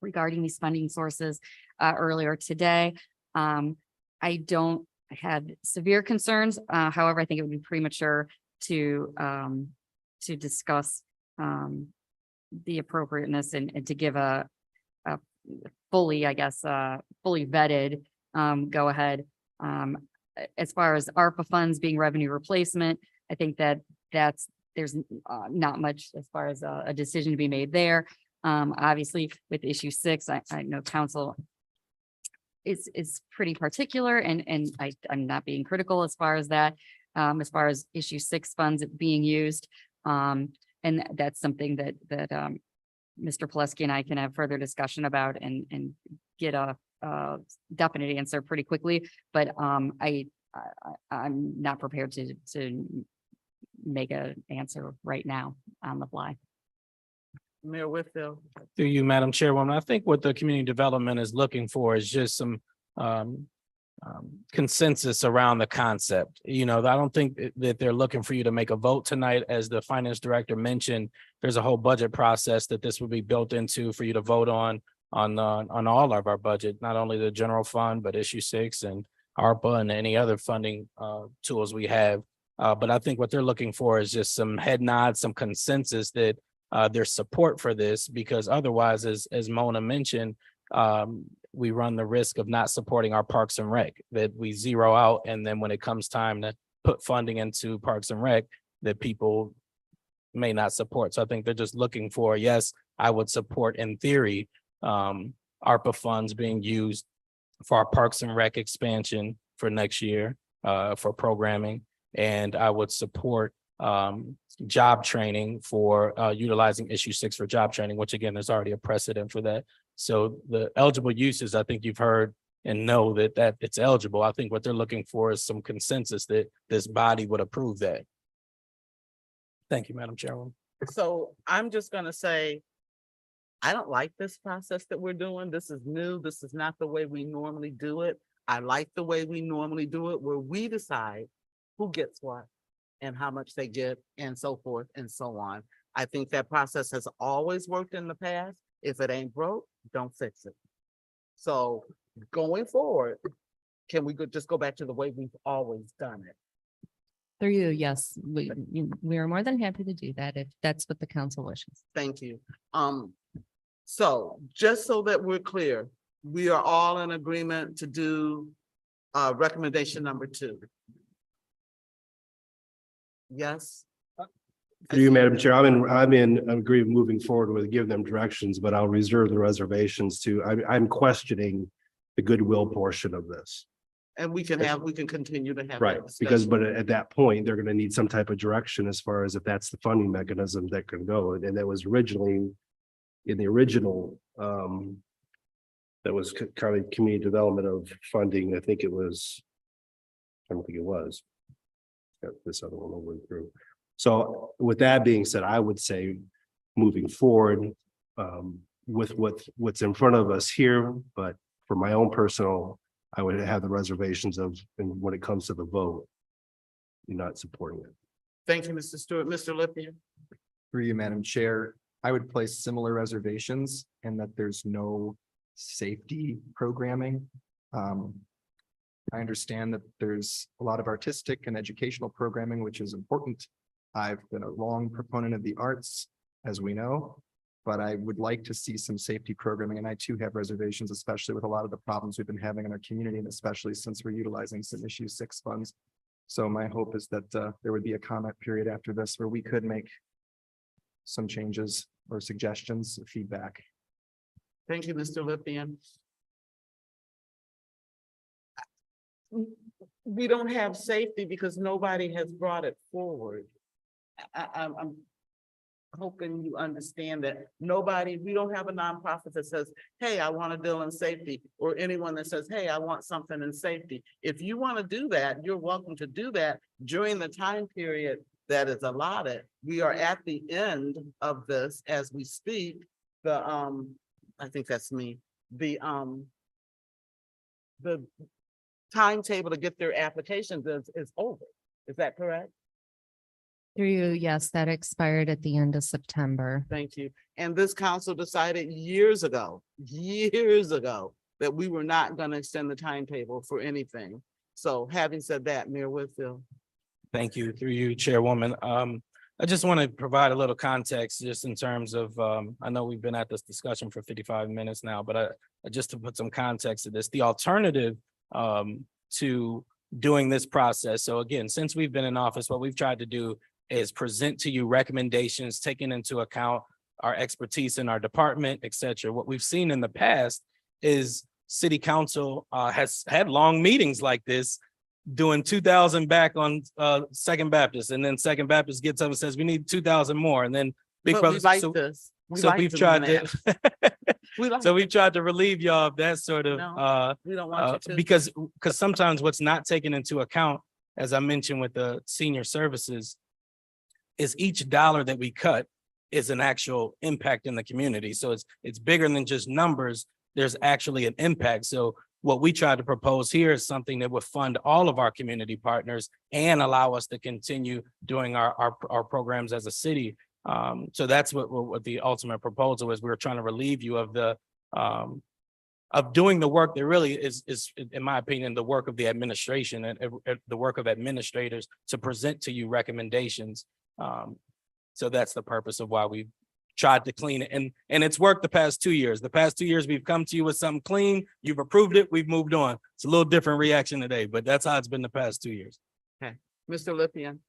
[SPEAKER 7] regarding these funding sources earlier today. I don't have severe concerns. However, I think it would be premature to discuss the appropriateness and to give a fully, I guess, fully vetted go ahead. As far as ARPA funds being revenue replacement, I think there's not much as far as a decision to be made there. Obviously with issue 6, I know council is pretty particular and I'm not being critical as far as that, as far as issue 6 funds being used. And that's something that Mr. Pulaski and I can have further discussion about and get a definite answer pretty quickly. But I'm not prepared to make an answer right now on the fly.
[SPEAKER 3] Mayor Whitfield.
[SPEAKER 2] Through you, Madam Chairwoman, I think what the community development is looking for is just some consensus around the concept. I don't think that they're looking for you to make a vote tonight. As the finance director mentioned, there's a whole budget process that this will be built into for you to vote on all of our budget, not only the general fund, but issue 6 and ARPA and any other funding tools we have. But I think what they're looking for is just some head nods, some consensus that there's support for this, because otherwise, as Mona mentioned, we run the risk of not supporting our Parks and Rec, that we zero out. And then when it comes time to put funding into Parks and Rec, that people may not support. So I think they're just looking for, yes, I would support in theory, ARPA funds being used for our Parks and Rec expansion for next year, for programming. And I would support job training for utilizing issue 6 for job training, which again, there's already a precedent for that. So the eligible uses, I think you've heard and know that it's eligible. I think what they're looking for is some consensus that this body would approve that. Thank you, Madam Chairwoman.
[SPEAKER 3] So I'm just gonna say, I don't like this process that we're doing. This is new. This is not the way we normally do it. I like the way we normally do it, where we decide who gets what and how much they get and so forth and so on. I think that process has always worked in the past. If it ain't broke, don't fix it. So going forward, can we just go back to the way we've always done it?
[SPEAKER 1] Through you, yes, we are more than happy to do that if that's what the council wishes.
[SPEAKER 3] Thank you. So just so that we're clear, we are all in agreement to do recommendation number 2. Yes?
[SPEAKER 6] Through you, Madam Chair, I'm in agreement moving forward with giving them directions, but I'll reserve the reservations to, I'm questioning the goodwill portion of this.
[SPEAKER 3] And we can continue to have.
[SPEAKER 6] Right,
[SPEAKER 3] that
[SPEAKER 6] because,
[SPEAKER 3] discussion.
[SPEAKER 6] but at that point, they're gonna need some type of direction as far as if that's the funding mechanism that can go, and that was originally in the original, that was kind of community development of funding, I think it was I don't think it was. Got this other one over and through. So with that being said, I would say moving forward, with what's in front of us here, but for my own personal, I would have the reservations of, and when it comes to the vote, you're not supporting it.
[SPEAKER 3] Thank you, Mr. Stewart. Mr. Lippian.
[SPEAKER 5] Through you, Madam Chair, I would place similar reservations in that there's no safety programming. I understand that there's a lot of artistic and educational programming, which is important. I've been a long proponent of the arts, as we know, but I would like to see some safety programming, and I too have reservations, especially with a lot of the problems we've been having in our community, and especially since we're utilizing some issue 6 funds. So my hope is that there would be a comment period after this where we could make some changes or suggestions, feedback.
[SPEAKER 3] Thank you, Mr. Lippian. We don't have safety because nobody has brought it forward. I'm hoping you understand that we don't have a nonprofit that says, hey, I want to deal in safety, or anyone that says, hey, I want something in safety. If you want to do that, you're welcome to do that during the time period that is allotted. We are at the end of this as we speak. I think that's me, the timetable to get their applications is over. Is that correct?
[SPEAKER 1] Through you, yes, that expired at the end of September.
[SPEAKER 3] Thank you. And this council decided years ago, that we were not going to extend the timetable for anything. So having said that, Mayor Whitfield.
[SPEAKER 2] Thank you. Through you, Chairwoman. I just want to provide a little context just in terms of, I know we've been at this discussion for 55 minutes now, but just to put some context to this, the alternative to doing this process. So again, since we've been in office, what we've tried to do is present to you recommendations, taking into account our expertise in our department, et cetera. What we've seen in the past is city council has had long meetings like this, doing 2,000 back on Second Baptist, and then Second Baptist gets up and says, we need 2,000 more, and then Big
[SPEAKER 3] But
[SPEAKER 2] Brother.
[SPEAKER 3] we like
[SPEAKER 2] So
[SPEAKER 3] this.
[SPEAKER 2] so we've tried to,
[SPEAKER 3] We like
[SPEAKER 2] so we've tried to relieve y'all of that sort of,
[SPEAKER 3] No, we don't want you to.
[SPEAKER 2] because sometimes what's not taken into account, as I mentioned with the senior services, is each dollar that we cut is an actual impact in the community. So it's bigger than just numbers. There's actually an impact. So what we tried to propose here is something that would fund all of our community partners and allow us to continue doing our programs as a city. So that's what the ultimate proposal is. We're trying to relieve you of the of doing the work that really is, in my opinion, the work of the administration and the work of administrators to present to you recommendations. So that's the purpose of why we've tried to clean it. And it's worked the past 2 years. The past 2 years, we've come to you with something clean. You've approved it. We've moved on. It's a little different reaction today, but that's how it's been the past 2 years.
[SPEAKER 3] Mr. Lippian.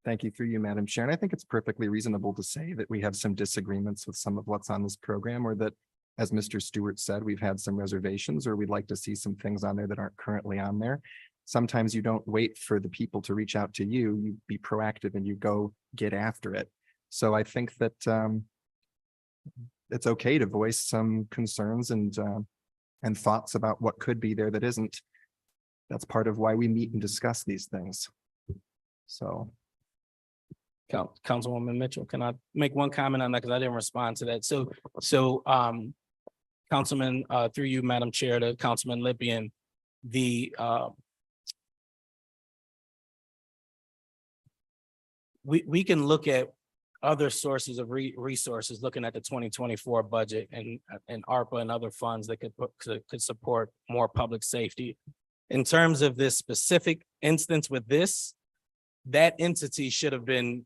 [SPEAKER 5] Thank you, through you, Madam Chair. And I think it's perfectly reasonable to say that we have some disagreements with some of what's on this program, or that, as Mr. Stewart said, we've had some reservations, or we'd like to see some things on there that aren't currently on there. Sometimes you don't wait for the people to reach out to you, you be proactive and you go get after it. So I think that it's okay to voice some concerns and thoughts about what could be there that isn't. That's part of why we meet and discuss these things. So.
[SPEAKER 2] Councilwoman Mitchell, can I make one comment on that? Because I didn't respond to that. So Councilman, through you, Madam Chair, to Councilman Lippian, we can look at other sources of resources, looking at the 2024 budget and ARPA and other funds that could support more public safety. In terms of this specific instance with this, that entity should have been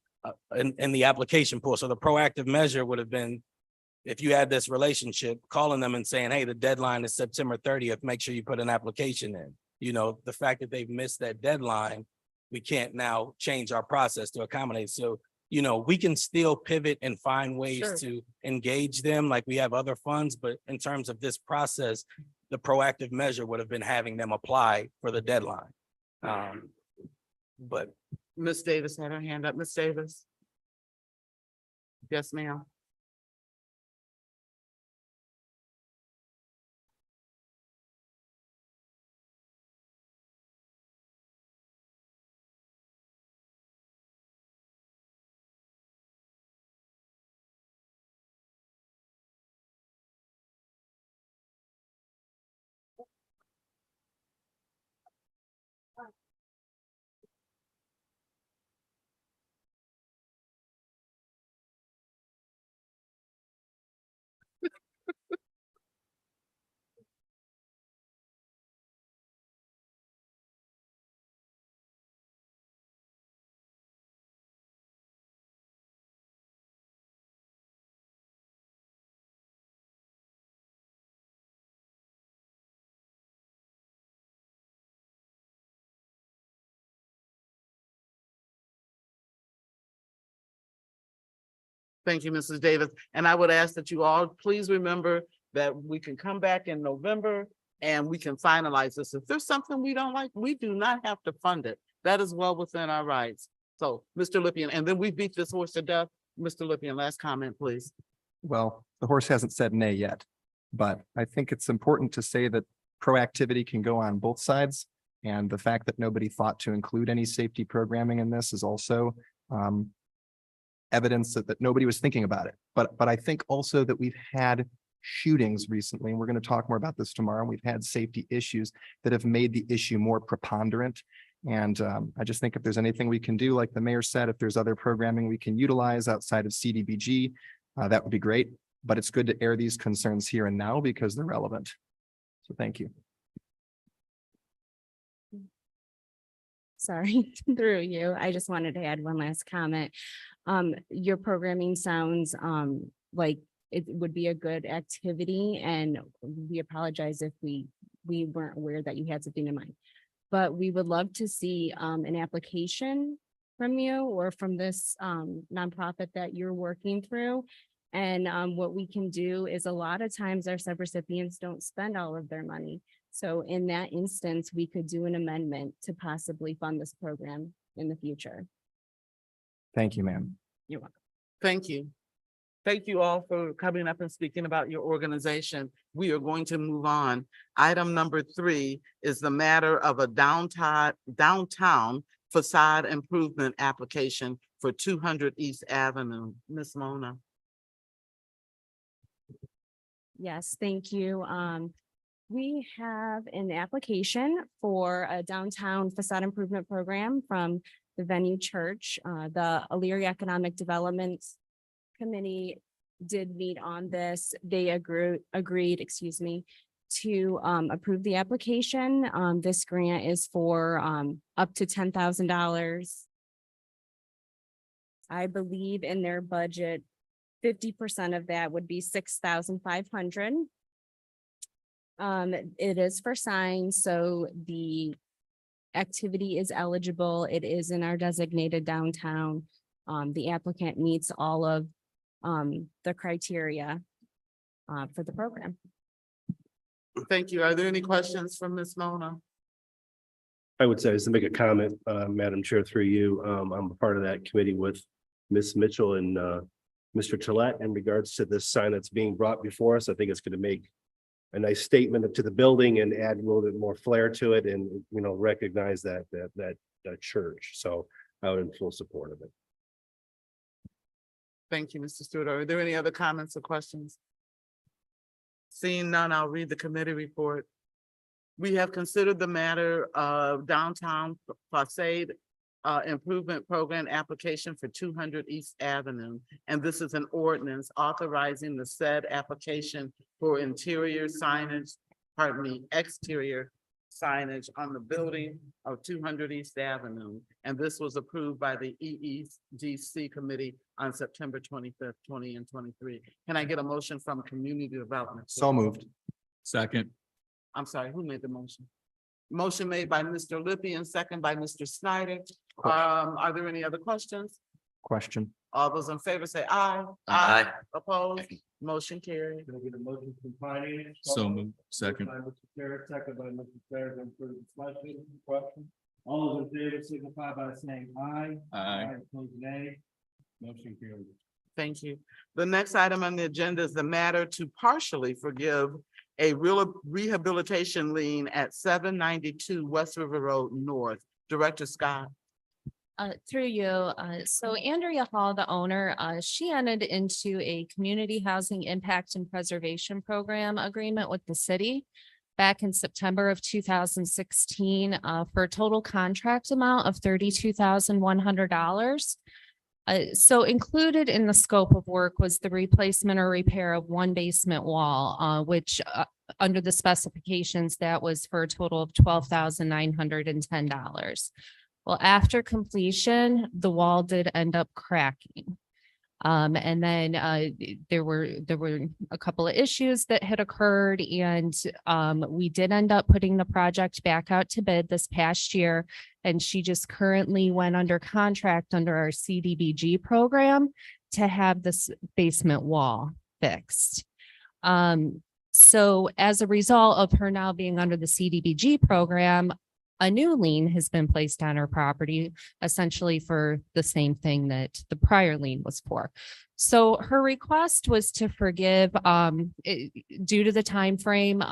[SPEAKER 2] in the application pool. So the proactive measure would have been, if you had this relationship, calling them and saying, hey, the deadline is September 30th, make sure you put an application in. You know, the fact that they've missed that deadline, we can't now change our process to accommodate. So, you know, we can still pivot and find ways to engage them like we have other funds. But in terms of this process, the proactive measure would have been having them apply for the deadline. But
[SPEAKER 3] Ms. Davis had her hand up. Ms. Davis. Yes, ma'am. Thank you, Mrs. Davis. And I would ask that you all please remember that we can come back in November and we can finalize this. If there's something we don't like, we do not have to fund it. That is well within our rights. So, Mr. Lippian, and then we beat this horse to death. Mr. Lippian, last comment, please.
[SPEAKER 5] Well, the horse hasn't said nay yet, but I think it's important to say that proactivity can go on both sides. And the fact that nobody thought to include any safety programming in this is also evidence that nobody was thinking about it. But I think also that we've had shootings recently, and we're going to talk more about this tomorrow. And we've had safety issues that have made the issue more preponderant. And I just think if there's anything we can do, like the mayor said, if there's other programming we can utilize outside of CDBG, that would be great. But it's good to air these concerns here and now because they're relevant. So thank you.
[SPEAKER 9] Sorry, through you. I just wanted to add one last comment. Your programming sounds like it would be a good activity, and we apologize if we weren't aware that you had something in mind. But we would love to see an application from you or from this nonprofit that you're working through. And what we can do is a lot of times our subrecipients don't spend all of their money. So in that instance, we could do an amendment to possibly fund this program in the future.
[SPEAKER 5] Thank you, ma'am.
[SPEAKER 9] You're welcome.
[SPEAKER 3] Thank you. Thank you all for coming up and speaking about your organization. We are going to move on. Item number 3 is the matter of a downtown facade improvement application for 200 East Avenue. Ms. Mona.
[SPEAKER 9] Yes, thank you. We have an application for a downtown facade improvement program from the Venue Church. The Elyria Economic Development Committee did meet on this. They agreed, excuse me, to approve the application. This grant is for up to $10,000. I believe in their budget, 50% of that would be $6,500. It is for signs, so the activity is eligible. It is in our designated downtown. The applicant meets all of the criteria for the program.
[SPEAKER 3] Thank you. Are there any questions from Ms. Mona?
[SPEAKER 6] I would say, just to make a comment, Madam Chair, through you, I'm a part of that committee with Ms. Mitchell and Mr. Gillette in regards to this sign that's being brought before us. I think it's going to make a nice statement to the building and add a little bit more flair to it and, you know, recognize that church. So I would in full support of it.
[SPEAKER 3] Thank you, Mr. Stewart. Are there any other comments or questions? Seeing none, I'll read the committee report. We have considered the matter of downtown facade improvement program application for 200 East Avenue. And this is an ordinance authorizing the said application for exterior signage on the building of 200 East Avenue. And this was approved by the EEDC committee on September 25th, 2023. Can I get a motion from community development?
[SPEAKER 5] So moved.
[SPEAKER 2] Second.
[SPEAKER 3] I'm sorry, who made the motion? Motion made by Mr. Lippy and second by Mr. Snyder. Are there any other questions?
[SPEAKER 5] Question.
[SPEAKER 3] All those in favor say aye. Aye. Opposed? Motion carried.
[SPEAKER 6] Can I get a motion from finance?
[SPEAKER 2] So moved. Second.
[SPEAKER 6] By Mr. Garrett, second by Mr. Farragon for discussion, question. All those in favor signify by saying aye.
[SPEAKER 2] Aye.
[SPEAKER 6] Opposed, nay. Motion carried.
[SPEAKER 3] Thank you. The next item on the agenda is the matter to partially forgive a rehabilitation lien at 792 West River Road North. Director Scott.
[SPEAKER 1] Through you, so Andrea Hall, the owner, she entered into a community housing impact and preservation program agreement with the city back in September of 2016 for a total contract amount of $32,100. So included in the scope of work was the replacement or repair of one basement wall, which under the specifications, that was for a total of $12,910. Well, after completion, the wall did end up cracking. And then there were a couple of issues that had occurred, and we did end up putting the project back out to bid this past year. And she just currently went under contract under our CDBG program to have this basement wall fixed. So as a result of her now being under the CDBG program, a new lien has been placed on her property, essentially for the same thing that the prior lien was for. So her request was to forgive, due to the time frame.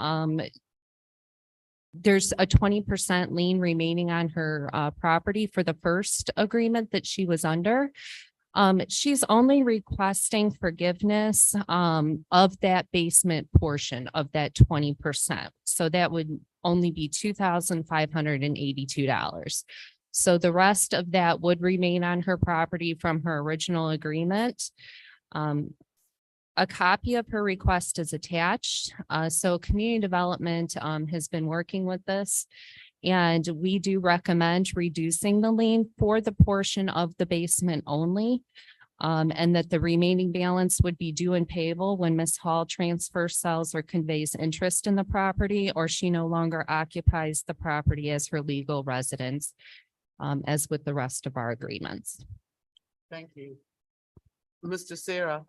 [SPEAKER 1] There's a 20% lien remaining on her property for the first agreement that she was under. She's only requesting forgiveness of that basement portion of that 20%. So that would only be $2,582. So the rest of that would remain on her property from her original agreement. A copy of her request is attached. So community development has been working with this. And we do recommend reducing the lien for the portion of the basement only. And that the remaining balance would be due and payable when Ms. Hall transfers, sells, or conveys interest in the property, or she no longer occupies the property as her legal residence, as with the rest of our agreements.
[SPEAKER 3] Thank you. Mr. Sarah.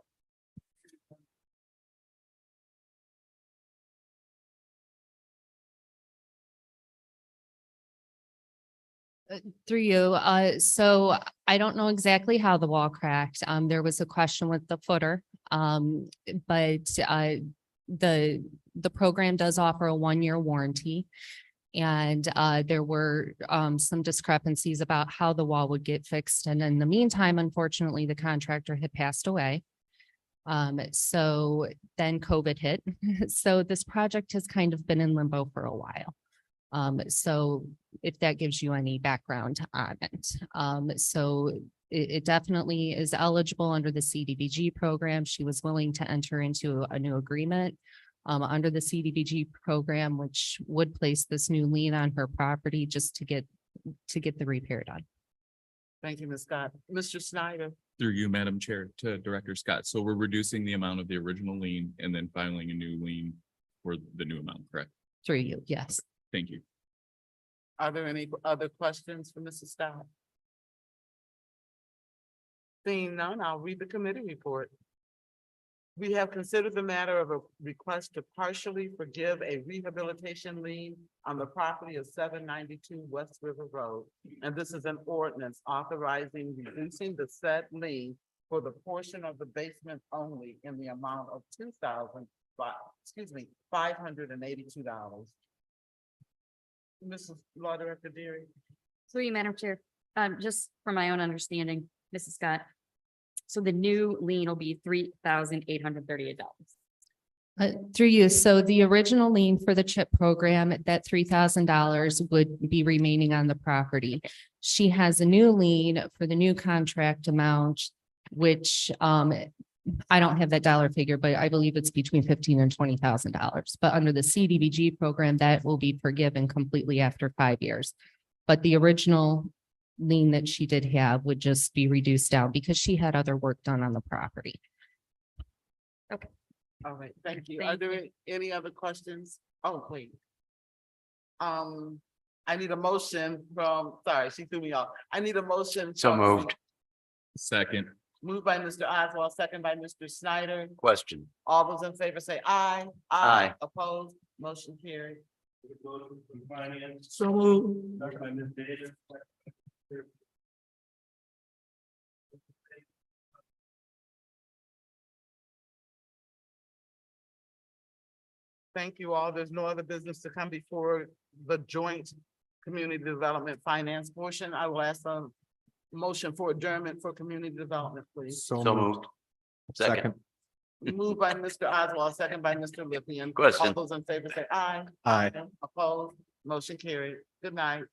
[SPEAKER 1] Through you, so I don't know exactly how the wall cracked. There was a question with the footer. But the program does offer a 1-year warranty. And there were some discrepancies about how the wall would get fixed. And in the meantime, unfortunately, the contractor had passed away. So then COVID hit. So this project has kind of been in limbo for a while. So if that gives you any background on it. So it definitely is eligible under the CDBG program. She was willing to enter into a new agreement under the CDBG program, which would place this new lien on her property just to get the repair done.
[SPEAKER 3] Thank you, Ms. Scott. Mr. Snyder.
[SPEAKER 14] Through you, Madam Chair, to Director Scott. So we're reducing the amount of the original lien and then filing a new lien for the new amount, correct?
[SPEAKER 1] Through you, yes.
[SPEAKER 14] Thank you.
[SPEAKER 3] Are there any other questions for Mrs. Scott? Seeing none, I'll read the committee report. We have considered the matter of a request to partially forgive a rehabilitation lien on the property of 792 West River Road. And this is an ordinance authorizing reducing the said lien for the portion of the basement only in the amount of $582. Mrs. Law Director Deary.
[SPEAKER 7] Through you, Madam Chair, just for my own understanding, Mrs. Scott. So the new lien will be $3,838.
[SPEAKER 1] Through you. So the original lien for the CHIP program, that $3,000 would be remaining on the property. She has a new lien for the new contract amount, which I don't have that dollar figure, but I believe it's between $15,000 and $20,000. But under the CDBG program, that will be forgiven completely after 5 years. But the original lien that she did have would just be reduced down because she had other work done on the property.
[SPEAKER 3] All right, thank you. Are there any other questions? Oh, wait. I need a motion from, sorry, she threw me off. I need a motion.
[SPEAKER 15] So moved.
[SPEAKER 14] Second.
[SPEAKER 3] Moved by Mr. Oswald, second by Mr. Snyder.
[SPEAKER 15] Question.
[SPEAKER 3] All those in favor say aye.
[SPEAKER 15] Aye.
[SPEAKER 3] Opposed, motion carried.
[SPEAKER 13] So moved.
[SPEAKER 3] Thank you all. There's no other business to come before the joint community development finance portion. I will ask a motion for adjournment for community development, please.
[SPEAKER 15] So moved. Second.
[SPEAKER 3] Moved by Mr. Oswald, second by Mr. Lippian.
[SPEAKER 15] Question.
[SPEAKER 3] All those in favor say aye.
[SPEAKER 5] Aye.
[SPEAKER 3] Opposed, motion carried. Good night.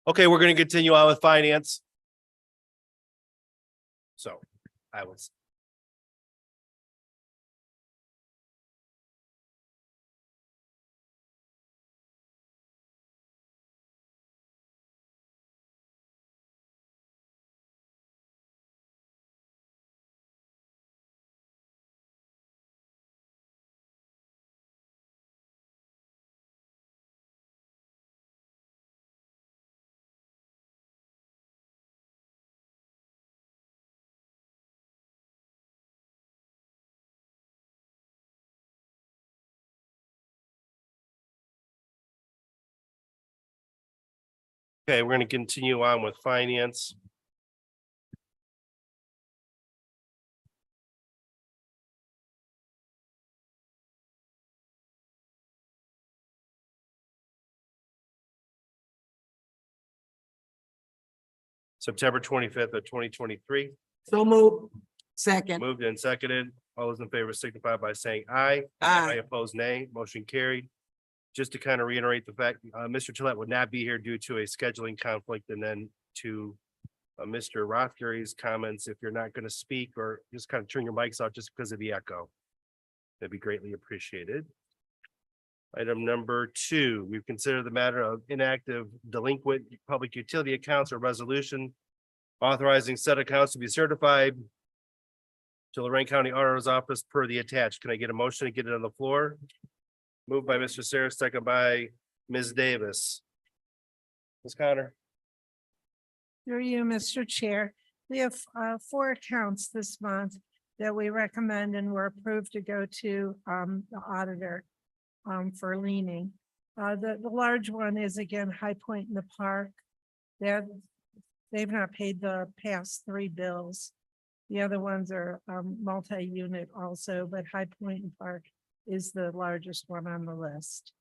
[SPEAKER 6] Okay, we're going to continue on with finance. So I was. Okay, we're going to continue on with finance. September 25th of 2023.
[SPEAKER 3] So move. Second.
[SPEAKER 6] Moved and seconded. All those in favor signify by saying aye.
[SPEAKER 3] Aye.
[SPEAKER 6] Opposed, nay. Motion carried. Just to kind of reiterate the fact, Mr. Gillette would not be here due to a scheduling conflict, and then to Mr. Rothgary's comments, if you're not going to speak or just kind of turn your mics out just because of the echo, that'd be greatly appreciated. Item number 2, we've considered the matter of inactive delinquent public utility accounts or resolution authorizing said accounts to be certified to Lorraine County Auditor's Office per the attached. Can I get a motion to get it on the floor? Moved by Mr. Sarah, second by Ms. Davis. Ms. Connor.
[SPEAKER 8] Through you, Mr. Chair, we have 4 accounts this month that we recommend and were approved to go to the auditor for leaning. The large one is again High Point in the Park. They've not paid the past 3 bills. The other ones are multi-unit also, but High Point and Park is the largest one on the list.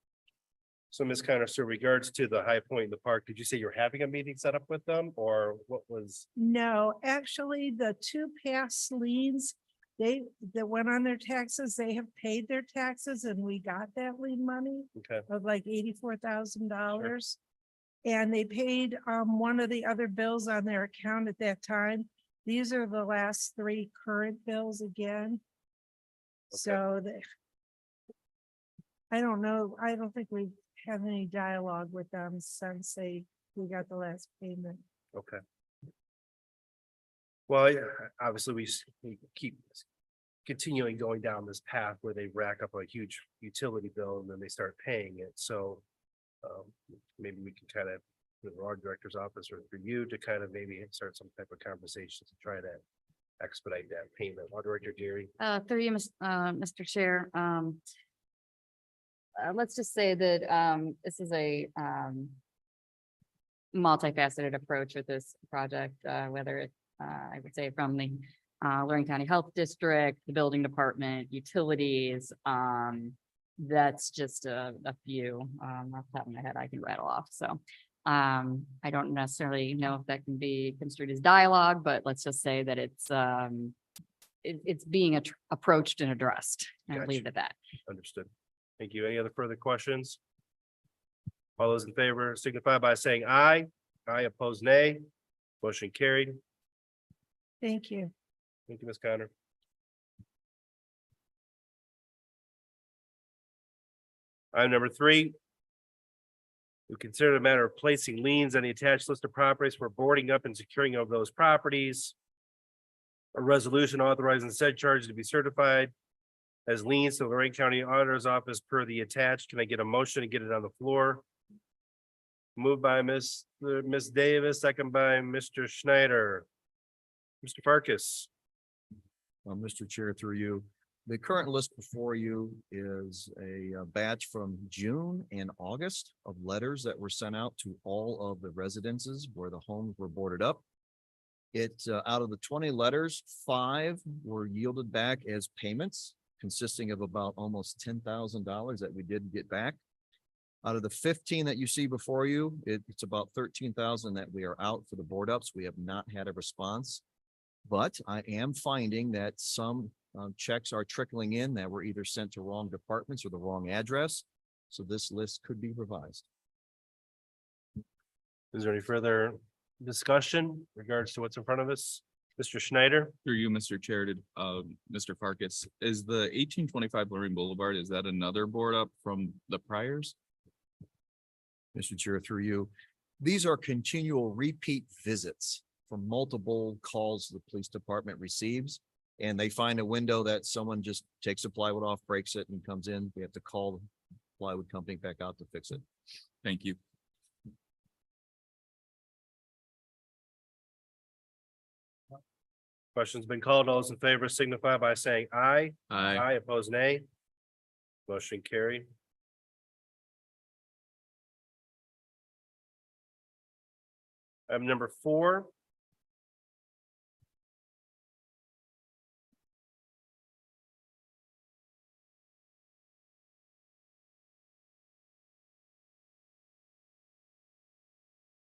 [SPEAKER 6] So Ms. Connor, so regards to the High Point in the Park, did you say you're having a meeting set up with them, or what was?
[SPEAKER 8] No, actually, the 2 past liens, that went on their taxes, they have paid their taxes and we got that lien money
[SPEAKER 6] Okay,
[SPEAKER 8] of like $84,000. And they paid one of the other bills on their account at that time. These are the last 3 current bills again. So I don't know, I don't think we've had any dialogue with them since we got the last payment.
[SPEAKER 6] okay. Well, yeah, obviously, we keep continuing going down this path where they rack up a huge utility bill and then they start paying it. So maybe we can kind of, our director's office or for you to kind of maybe start some type of conversation to try to expedite that payment. Our Director Gary.
[SPEAKER 7] Through you, Mr. Chair, let's just say that this is a multifaceted approach with this project, whether it's I would say from the Lorraine County Health District, the building department, utilities. That's just a few off the top of my head I can rattle off. So I don't necessarily know if that can be construed as dialogue, but let's just say that it's being approached and addressed. And leave it at that.
[SPEAKER 6] Understood. Thank you. Any other further questions? All those in favor signify by saying aye. Aye, opposed, nay. Motion carried.
[SPEAKER 8] Thank you.
[SPEAKER 6] Thank you, Ms. Connor. Item number 3. We consider the matter of placing liens on the attached list of properties for boarding up and securing of those properties. A resolution authorizing said charge to be certified as liens to the Lorraine County Auditor's Office per the attached. Can I get a motion to get it on the floor? Moved by Ms. Davis, second by Mr. Schneider. Mr. Farkas.
[SPEAKER 15] Mr. Chair, through you, the current list before you is a batch from June and August of letters that were sent out to all of the residences where the homes were boarded up. It, out of the 20 letters, 5 were yielded back as payments, consisting of about almost $10,000 that we did get back. Out of the 15 that you see before you, it's about 13,000 that we are out for the board ups. We have not had a response, but I am finding that some checks are trickling in that were either sent to wrong departments or the wrong address. So this list could be revised.
[SPEAKER 6] Is there any further discussion regards to what's in front of us? Mr. Schneider?
[SPEAKER 14] Through you, Mr. Chair, to, Mr. Farkas, is the 1825 Lorraine Boulevard, is that another board up from the priors?
[SPEAKER 15] Mr. Chair, through you. These are continual repeat visits from multiple calls the police department receives. And they find a window that someone just takes the plywood off, breaks it and comes in. We have to call the plywood company back out to fix it.
[SPEAKER 14] Thank you.
[SPEAKER 6] Question's been called. All those in favor signify by saying aye.
[SPEAKER 14] Aye.
[SPEAKER 6] Aye, opposed, nay. Motion carried. Item number 4.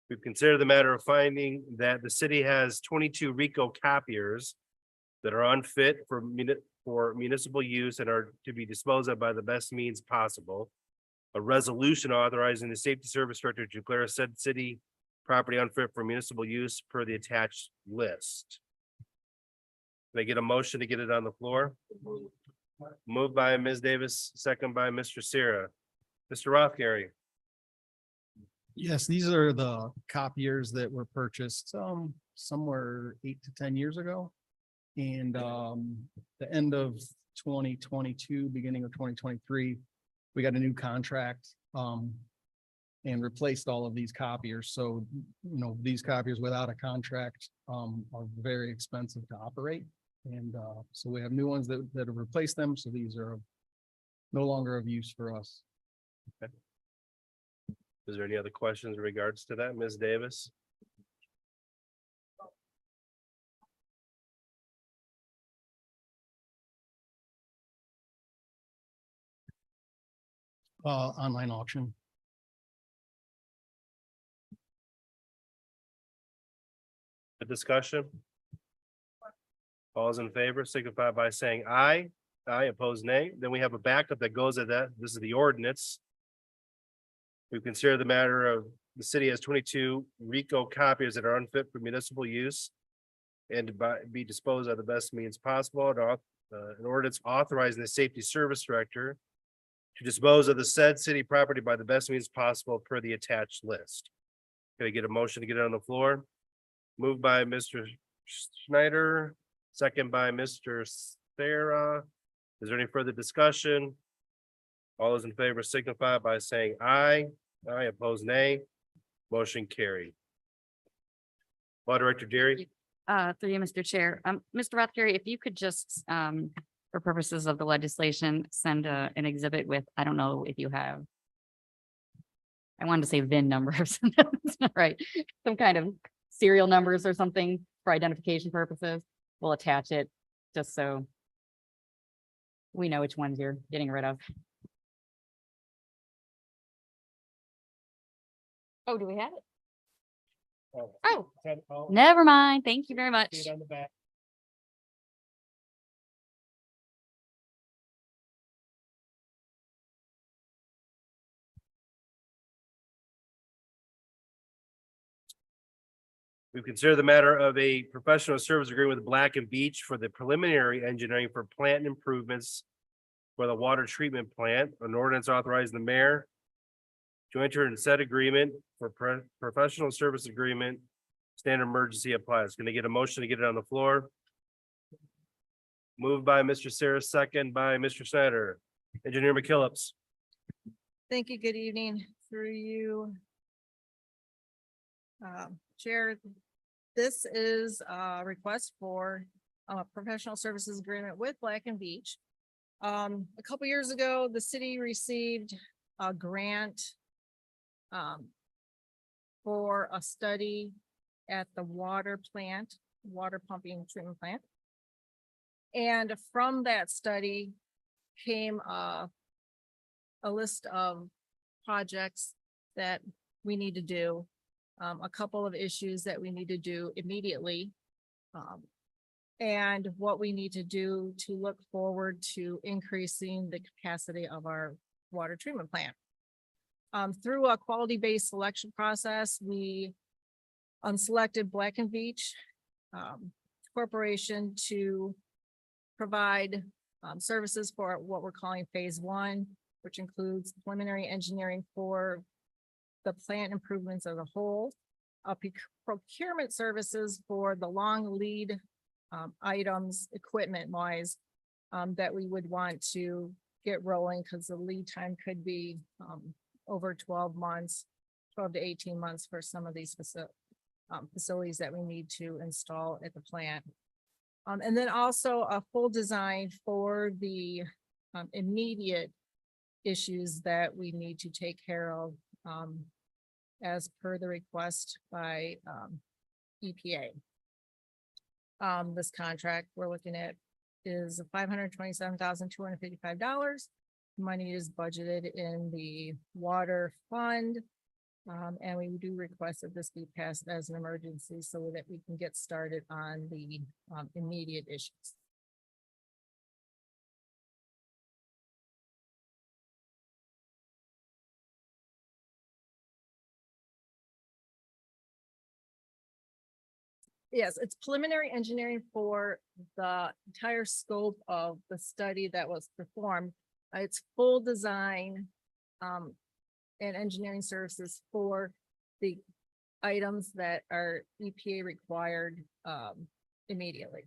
[SPEAKER 6] We've considered the matter of finding that the city has 22 Rico copiers that are unfit for municipal use and are to be disposed of by the best means possible. A resolution authorizing the safety service director to declare said city property unfit for municipal use per the attached list. Can I get a motion to get it on the floor? Moved by Ms. Davis, second by Mr. Sarah. Mr. Rothgary.
[SPEAKER 16] Yes, these are the copiers that were purchased somewhere 8 to 10 years ago. And the end of 2022, beginning of 2023, we got a new contract and replaced all of these copiers. So, you know, these copiers without a contract are very expensive to operate. And so we have new ones that have replaced them. So these are no longer of use for us.
[SPEAKER 6] Okay. Is there any other questions in regards to that, Ms. Davis?
[SPEAKER 16] Online auction.
[SPEAKER 6] A discussion? All those in favor signify by saying aye. Aye, opposed, nay. Then we have a backup that goes at that. This is the ordinance. We've considered the matter of the city has 22 Rico copiers that are unfit for municipal use and to be disposed of the best means possible. An ordinance authorizing the safety service director to dispose of the said city property by the best means possible per the attached list. Can I get a motion to get it on the floor? Moved by Mr. Schneider, second by Mr. Sarah. Is there any further discussion? All those in favor signify by saying aye. Aye, opposed, nay. Motion carried. Law Director Derry.
[SPEAKER 7] Through you, Mr. Chair. Mr. Rothgary, if you could just, for purposes of the legislation, send an exhibit with, I don't know if you have. I wanted to say VIN numbers. That's not right. Some kind of serial numbers or something for identification purposes. We'll attach it just so we know which ones you're getting rid of. Oh, do we have it? Oh, never mind. Thank you very much.
[SPEAKER 6] We've considered the matter of a professional service agreement with Black and Beach for the preliminary engineering for plant improvements for the water treatment plant. An ordinance authorizing the mayor to enter in said agreement for professional service agreement. Standard emergency applies. Can I get a motion to get it on the floor? Moved by Mr. Sarah, second by Mr. Snyder. Engineer McKillips.
[SPEAKER 8] Thank you. Good evening through you. Chair, this is a request for a professional services agreement with Black and Beach. A couple years ago, the city received a grant for a study at the water plant, water pumping treatment plant. And from that study came a list of projects that we need to do. A couple of issues that we need to do immediately. And what we need to do to look forward to increasing the capacity of our water treatment plant. Through a quality-based selection process, we selected Black and Veatch Corporation to provide services for what we're calling phase one, which includes preliminary engineering for the plant improvements as a whole, procurement services for the long lead items, equipment wise, that we would want to get rolling because the lead time could be over 12 months, 12 to 18 months for some of these facilities that we need to install at the plant. And then also a full design for the immediate issues that we need to take care of as per the request by EPA. This contract we're looking at is $527,255. Money is budgeted in the water fund. And we do request that this be passed as an emergency so that we can get started on the immediate issues. Yes, it's preliminary engineering for the entire scope of the study that was performed. It's full design and engineering services for the items that are EPA required immediately.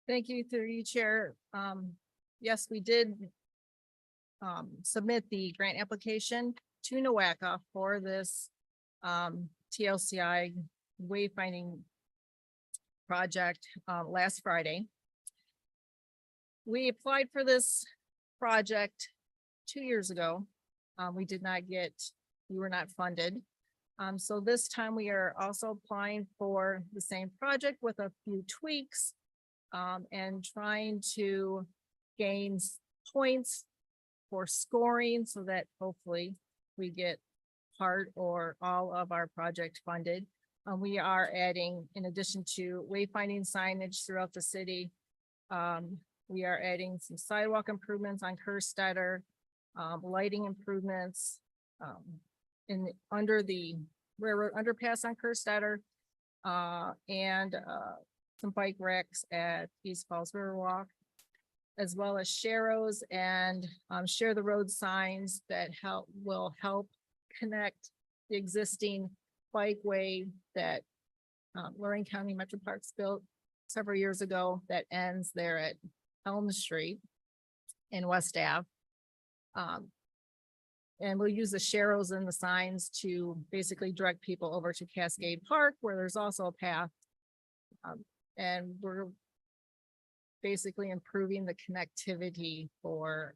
[SPEAKER 8] Thank you through you, Chair. Yes, we did submit the grant application to NOACA for this TLCI wayfinding project last Friday. We applied for this project 2 years ago. We were not funded. So this time we are also applying for the same project with a few tweaks and trying to gain points for scoring so that hopefully we get part or all of our project funded. We are adding, in addition to wayfinding signage throughout the city, we are adding some sidewalk improvements on Kerstetter, lighting improvements under the railroad underpass on Kerstetter, and some bike racks at East Falls Riverwalk, as well as Sharrows and share the road signs that will help connect the existing bikeway that Lorraine County Metro Parks built several years ago that ends there at Elm Street in West Ave. And we'll use the Sharrows and the signs to basically direct people over to Cascade Park, where there's also a path. And we're basically improving the connectivity for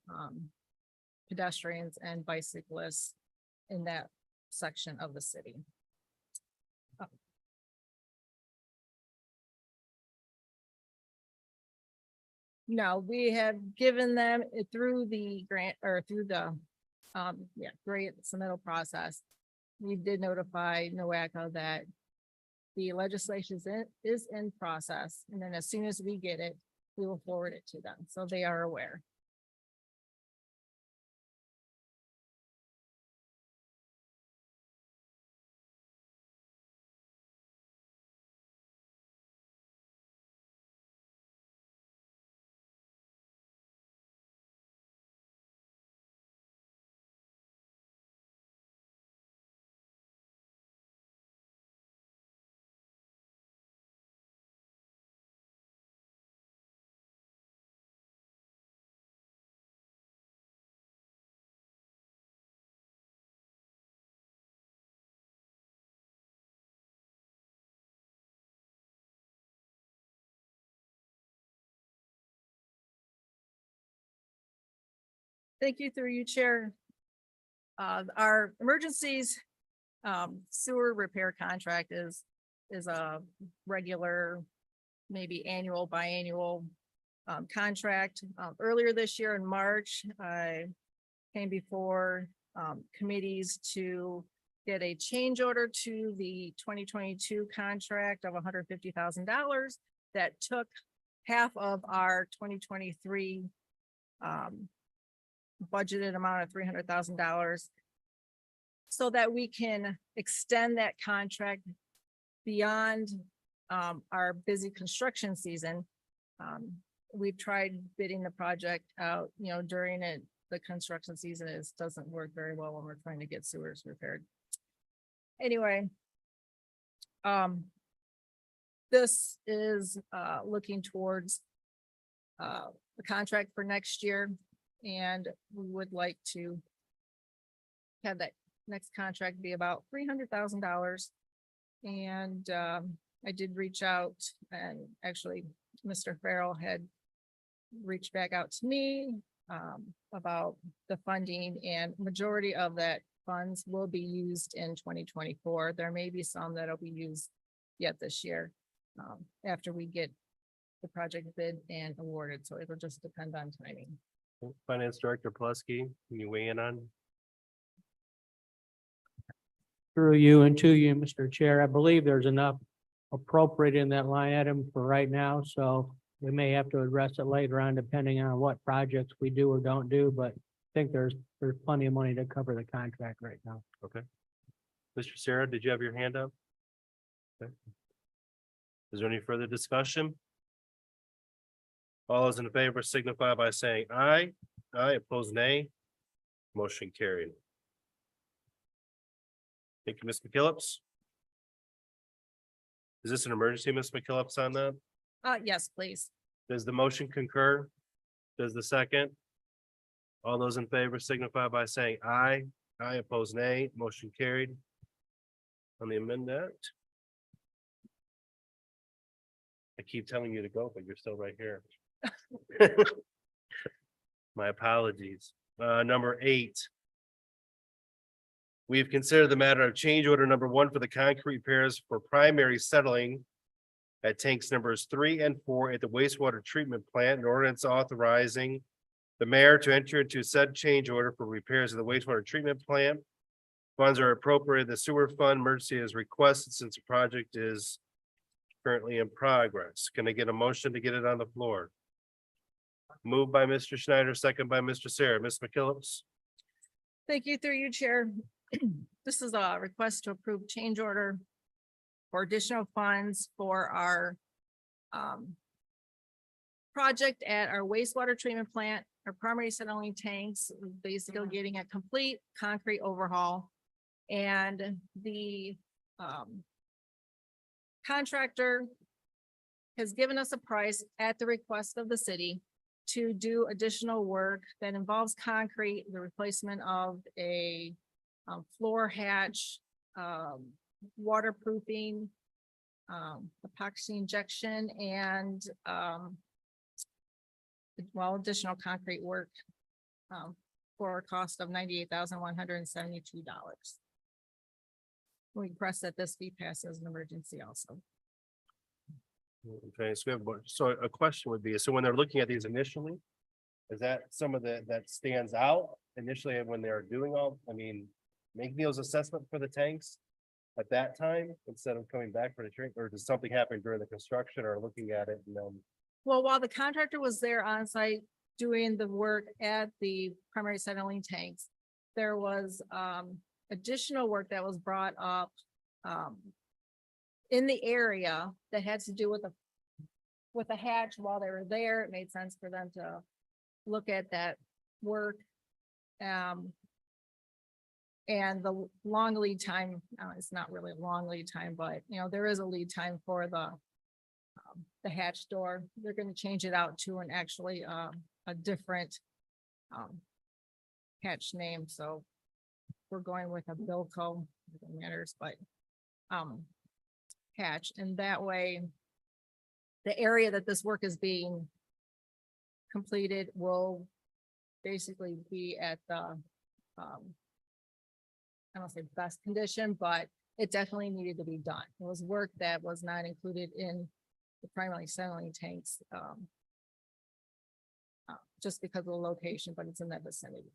[SPEAKER 8] pedestrians and bicyclists in that section of the city. No, we have given them through the grant or through the grant submittal process. We did notify NOACA that the legislation is in process, and then as soon as we get it, we will forward it to them, so they are aware. Thank you through you, Chair. Our emergencies sewer repair contract is a regular, maybe annual, biannual contract. Earlier this year in March, I came before committees to get a change order to the 2022 contract of $150,000 that took half of our 2023 budgeted amount of $300,000 so that we can extend that contract beyond our busy construction season. We've tried bidding the project out, during the construction season. It doesn't work very well when we're trying to get sewers repaired. Anyway, this is looking towards the contract for next year, and we would like to have that next contract be about $300,000. And I did reach out, and actually Mr. Farrell had reached back out to me about the funding, and majority of that funds will be used in 2024. There may be some that'll be used yet this year after we get the project bid and awarded. So it'll just depend on timing.
[SPEAKER 6] Finance Director Pulaski, can you weigh in on?
[SPEAKER 13] Through you and to you, Mr. Chair, I believe there's enough appropriate in that line item for right now, so we may have to address it later on depending on what projects we do or don't do, but I think there's plenty of money to cover the contract right now.
[SPEAKER 6] Okay. Mr. Sarah, did you have your hand up? Okay. Is there any further discussion? All those in favor signify by saying aye. Aye, opposed nay. Motion carried. Thank you, Ms. McKillips. Is this an emergency, Ms. McKillips, on that?
[SPEAKER 1] Yes, please.
[SPEAKER 6] Does the motion concur? Does the second? All those in favor signify by saying aye. Aye, opposed nay. Motion carried. On the amendment. I keep telling you to go, but you're still right here. My apologies. Number 8. We've considered the matter of change order number 1 for the concrete repairs for primary settling at tanks numbers 3 and 4 at the wastewater treatment plant, and ordinance authorizing the mayor to enter into said change order for repairs of the wastewater treatment plant. Funds are appropriated. The sewer fund emergency is requested since the project is currently in progress. Can I get a motion to get it on the floor? Moved by Mr. Schneider, second by Mr. Sarah. Ms. McKillips.
[SPEAKER 8] Thank you through you, Chair. This is a request to approve change order for additional funds for our project at our wastewater treatment plant, our primary settling tanks, basically getting a complete concrete overhaul. And the contractor has given us a price at the request of the city to do additional work that involves concrete, the replacement of a floor hatch, waterproofing, epoxy injection, and additional concrete work for a cost of $98,172. We request that this be passed as an emergency also.
[SPEAKER 6] Okay, so we have, so a question would be, so when they're looking at these initially, is that some of that stands out initially when they're doing making those assessment for the tanks at that time instead of coming back for the drink, or does something happen during the construction or looking at it and then?
[SPEAKER 8] Well, while the contractor was there on site doing the work at the primary settling tanks, there was additional work that was brought up in the area that had to do with a hatch while they were there. It made sense for them to look at that work. And the long lead time, it's not really a long lead time, but there is a lead time for the hatch door. They're going to change it out to actually a different hatch name. So we're going with a Bilco, it matters, but hatch. And that way, the area that this work is being completed will basically be at the, I don't say best condition, but it definitely needed to be done. It was work that was not included in the primarily settling tanks, just because of the location, but it's in that vicinity.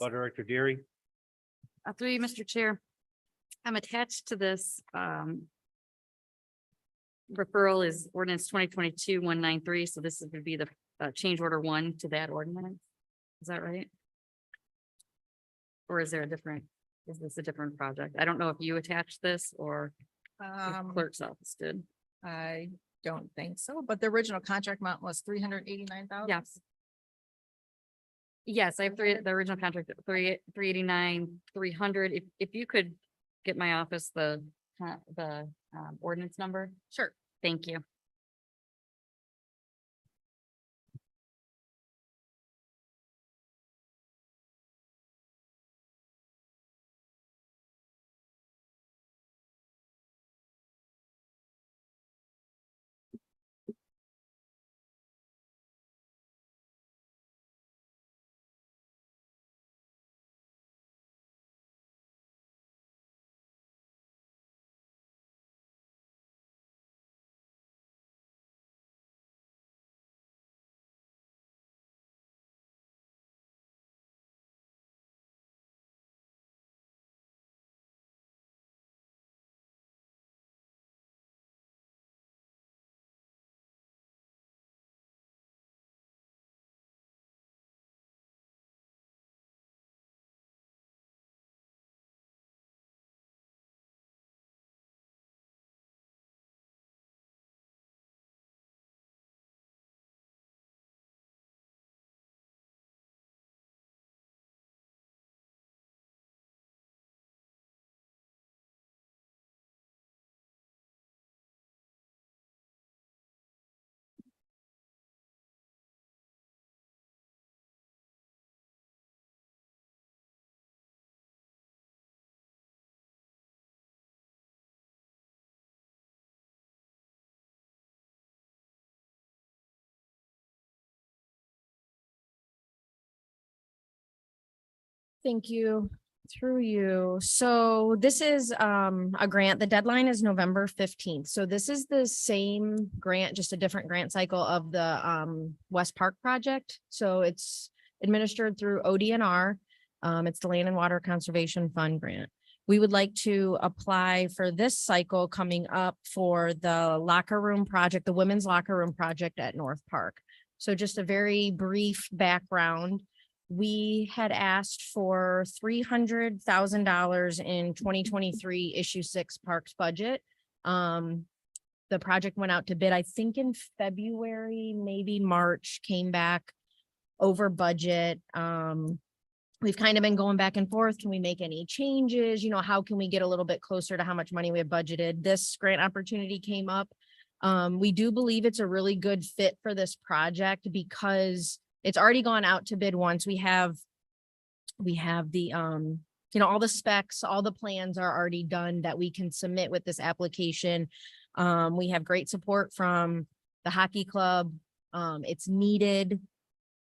[SPEAKER 6] Law Director Geary.
[SPEAKER 7] Through you, Mr. Chair. I'm attached to this, referral is ordinance 2022-193. So this would be the change order 1 to that ordinance. Is that right? Or is there a different, is this a different project? I don't know if you attached this or if clerk's office did.
[SPEAKER 8] I don't think so, but the original contract amount was 389,000.
[SPEAKER 7] Yes. Yes, I have the original contract, 389, 300. If you could get my office the ordinance number.
[SPEAKER 8] Sure.
[SPEAKER 7] Thank you.
[SPEAKER 4] Thank you. Through you. So this is a grant. The deadline is November 15th. So this is the same grant, just a different grant cycle of the West Park project. So it's administered through ODNR. It's the Land and Water Conservation Fund grant. We would like to apply for this cycle coming up for the locker room project, the women's locker room project at North Park. So just a very brief background. We had asked for $300,000 in 2023 issue 6 parks budget. The project went out to bid, I think in February, maybe March, came back over budget. We've kind of been going back and forth. Can we make any changes? You know, how can we get a little bit closer to how much money we have budgeted? This grant opportunity came up. We do believe it's a really good fit for this project because it's already gone out to bid once. We have the, you know, all the specs, all the plans are already done that we can submit with this application. We have great support from the hockey club. It's needed.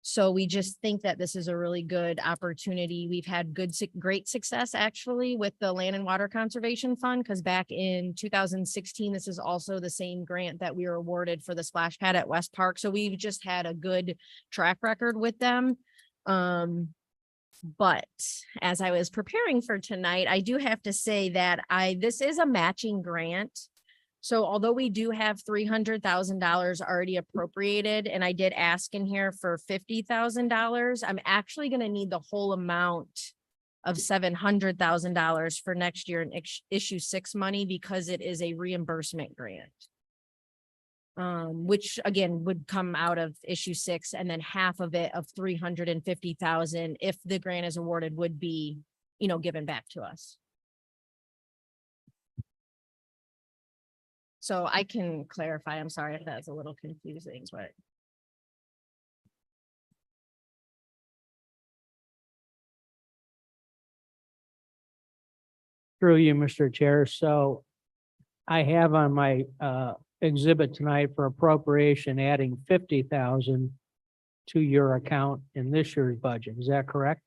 [SPEAKER 4] So we just think that this is a really good opportunity. We've had great success actually with the Land and Water Conservation Fund, because back in 2016, this is also the same grant that we were awarded for the splash pad at West Park. So we've just had a good track record with them. But as I was preparing for tonight, I do have to say that this is a matching grant. So although we do have $300,000 already appropriated, and I did ask in here for $50,000, I'm actually going to need the whole amount of $700,000 for next year in issue 6 money, because it is a reimbursement grant. Which again would come out of issue 6, and then half of it of 350,000, if the grant is awarded, would be, you know, given back to us. So I can clarify. I'm sorry if that's a little confusing, but.
[SPEAKER 13] Through you, Mr. Chair. So I have on my exhibit tonight for appropriation, adding 50,000 to your account in this year's budget. Is that correct?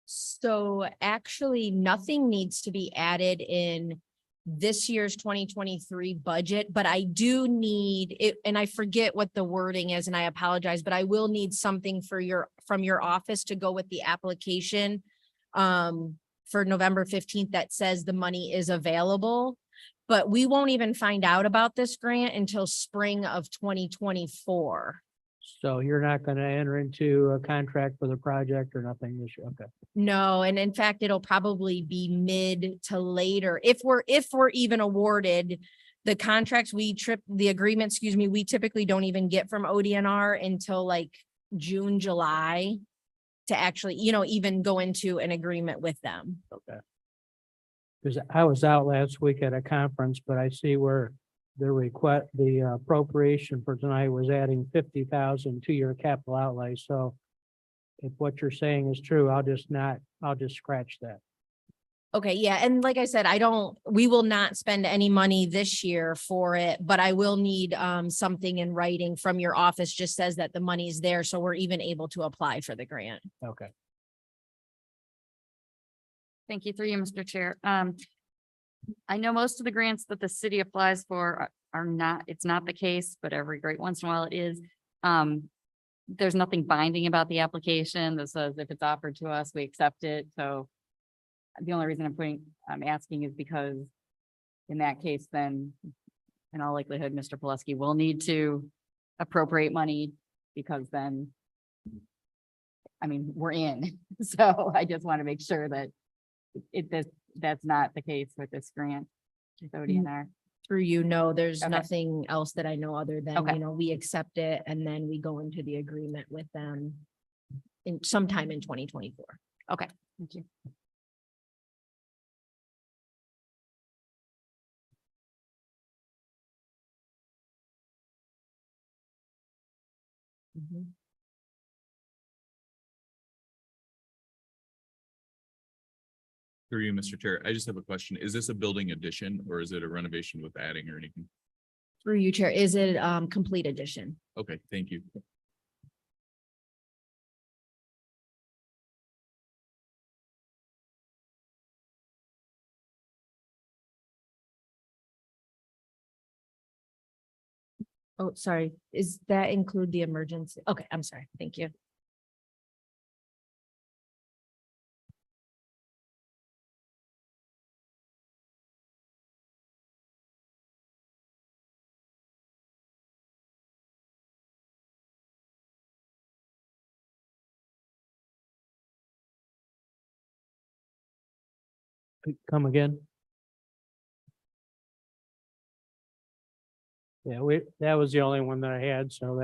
[SPEAKER 4] So actually, nothing needs to be added in this year's 2023 budget, but I do need it, and I forget what the wording is, and I apologize, but I will need something from your office to go with the application for November 15th that says the money is available. But we won't even find out about this grant until spring of 2024.
[SPEAKER 13] So you're not going to enter into a contract for the project or nothing this year? Okay.
[SPEAKER 4] No, and in fact, it'll probably be mid to later. If we're even awarded the contracts, the agreement, excuse me, we typically don't even get from ODNR until like June, July to actually, even go into an agreement with them.
[SPEAKER 13] Okay. Because I was out last week at a conference, but I see where the appropriation for tonight was adding 50,000 to your capital outlay. So if what you're saying is true, I'll just scratch that.
[SPEAKER 4] Okay, yeah, and like I said, we will not spend any money this year for it, but I will need something in writing from your office, just says that the money is there, so we're even able to apply for the grant.
[SPEAKER 13] Okay.
[SPEAKER 7] Thank you through you, Mr. Chair. I know most of the grants that the city applies for are not, it's not the case, but every great once in a while it is. There's nothing binding about the application that says if it's offered to us, we accept it. So the only reason I'm asking is because in that case, then in all likelihood, Mr. Pulaski will need to appropriate money because then, I mean, we're in. So I just want to make sure that that's not the case with this grant with ODNR.
[SPEAKER 4] Through there's
[SPEAKER 7] Okay.
[SPEAKER 4] nothing else that I know other than,
[SPEAKER 7] Okay.
[SPEAKER 4] we accept it and then we go into the agreement with them sometime in 2024.
[SPEAKER 7] Okay, thank you.
[SPEAKER 14] Through you, Mr. Chair, I just have a question. Is this a building addition or is it a renovation with adding or anything?
[SPEAKER 4] Through you, Chair, is it complete edition?
[SPEAKER 14] Okay, thank you.
[SPEAKER 4] Oh, sorry. Is that include the emergency? Okay, I'm sorry. Thank you.
[SPEAKER 13] Come again? Yeah, that was the only one that I had, so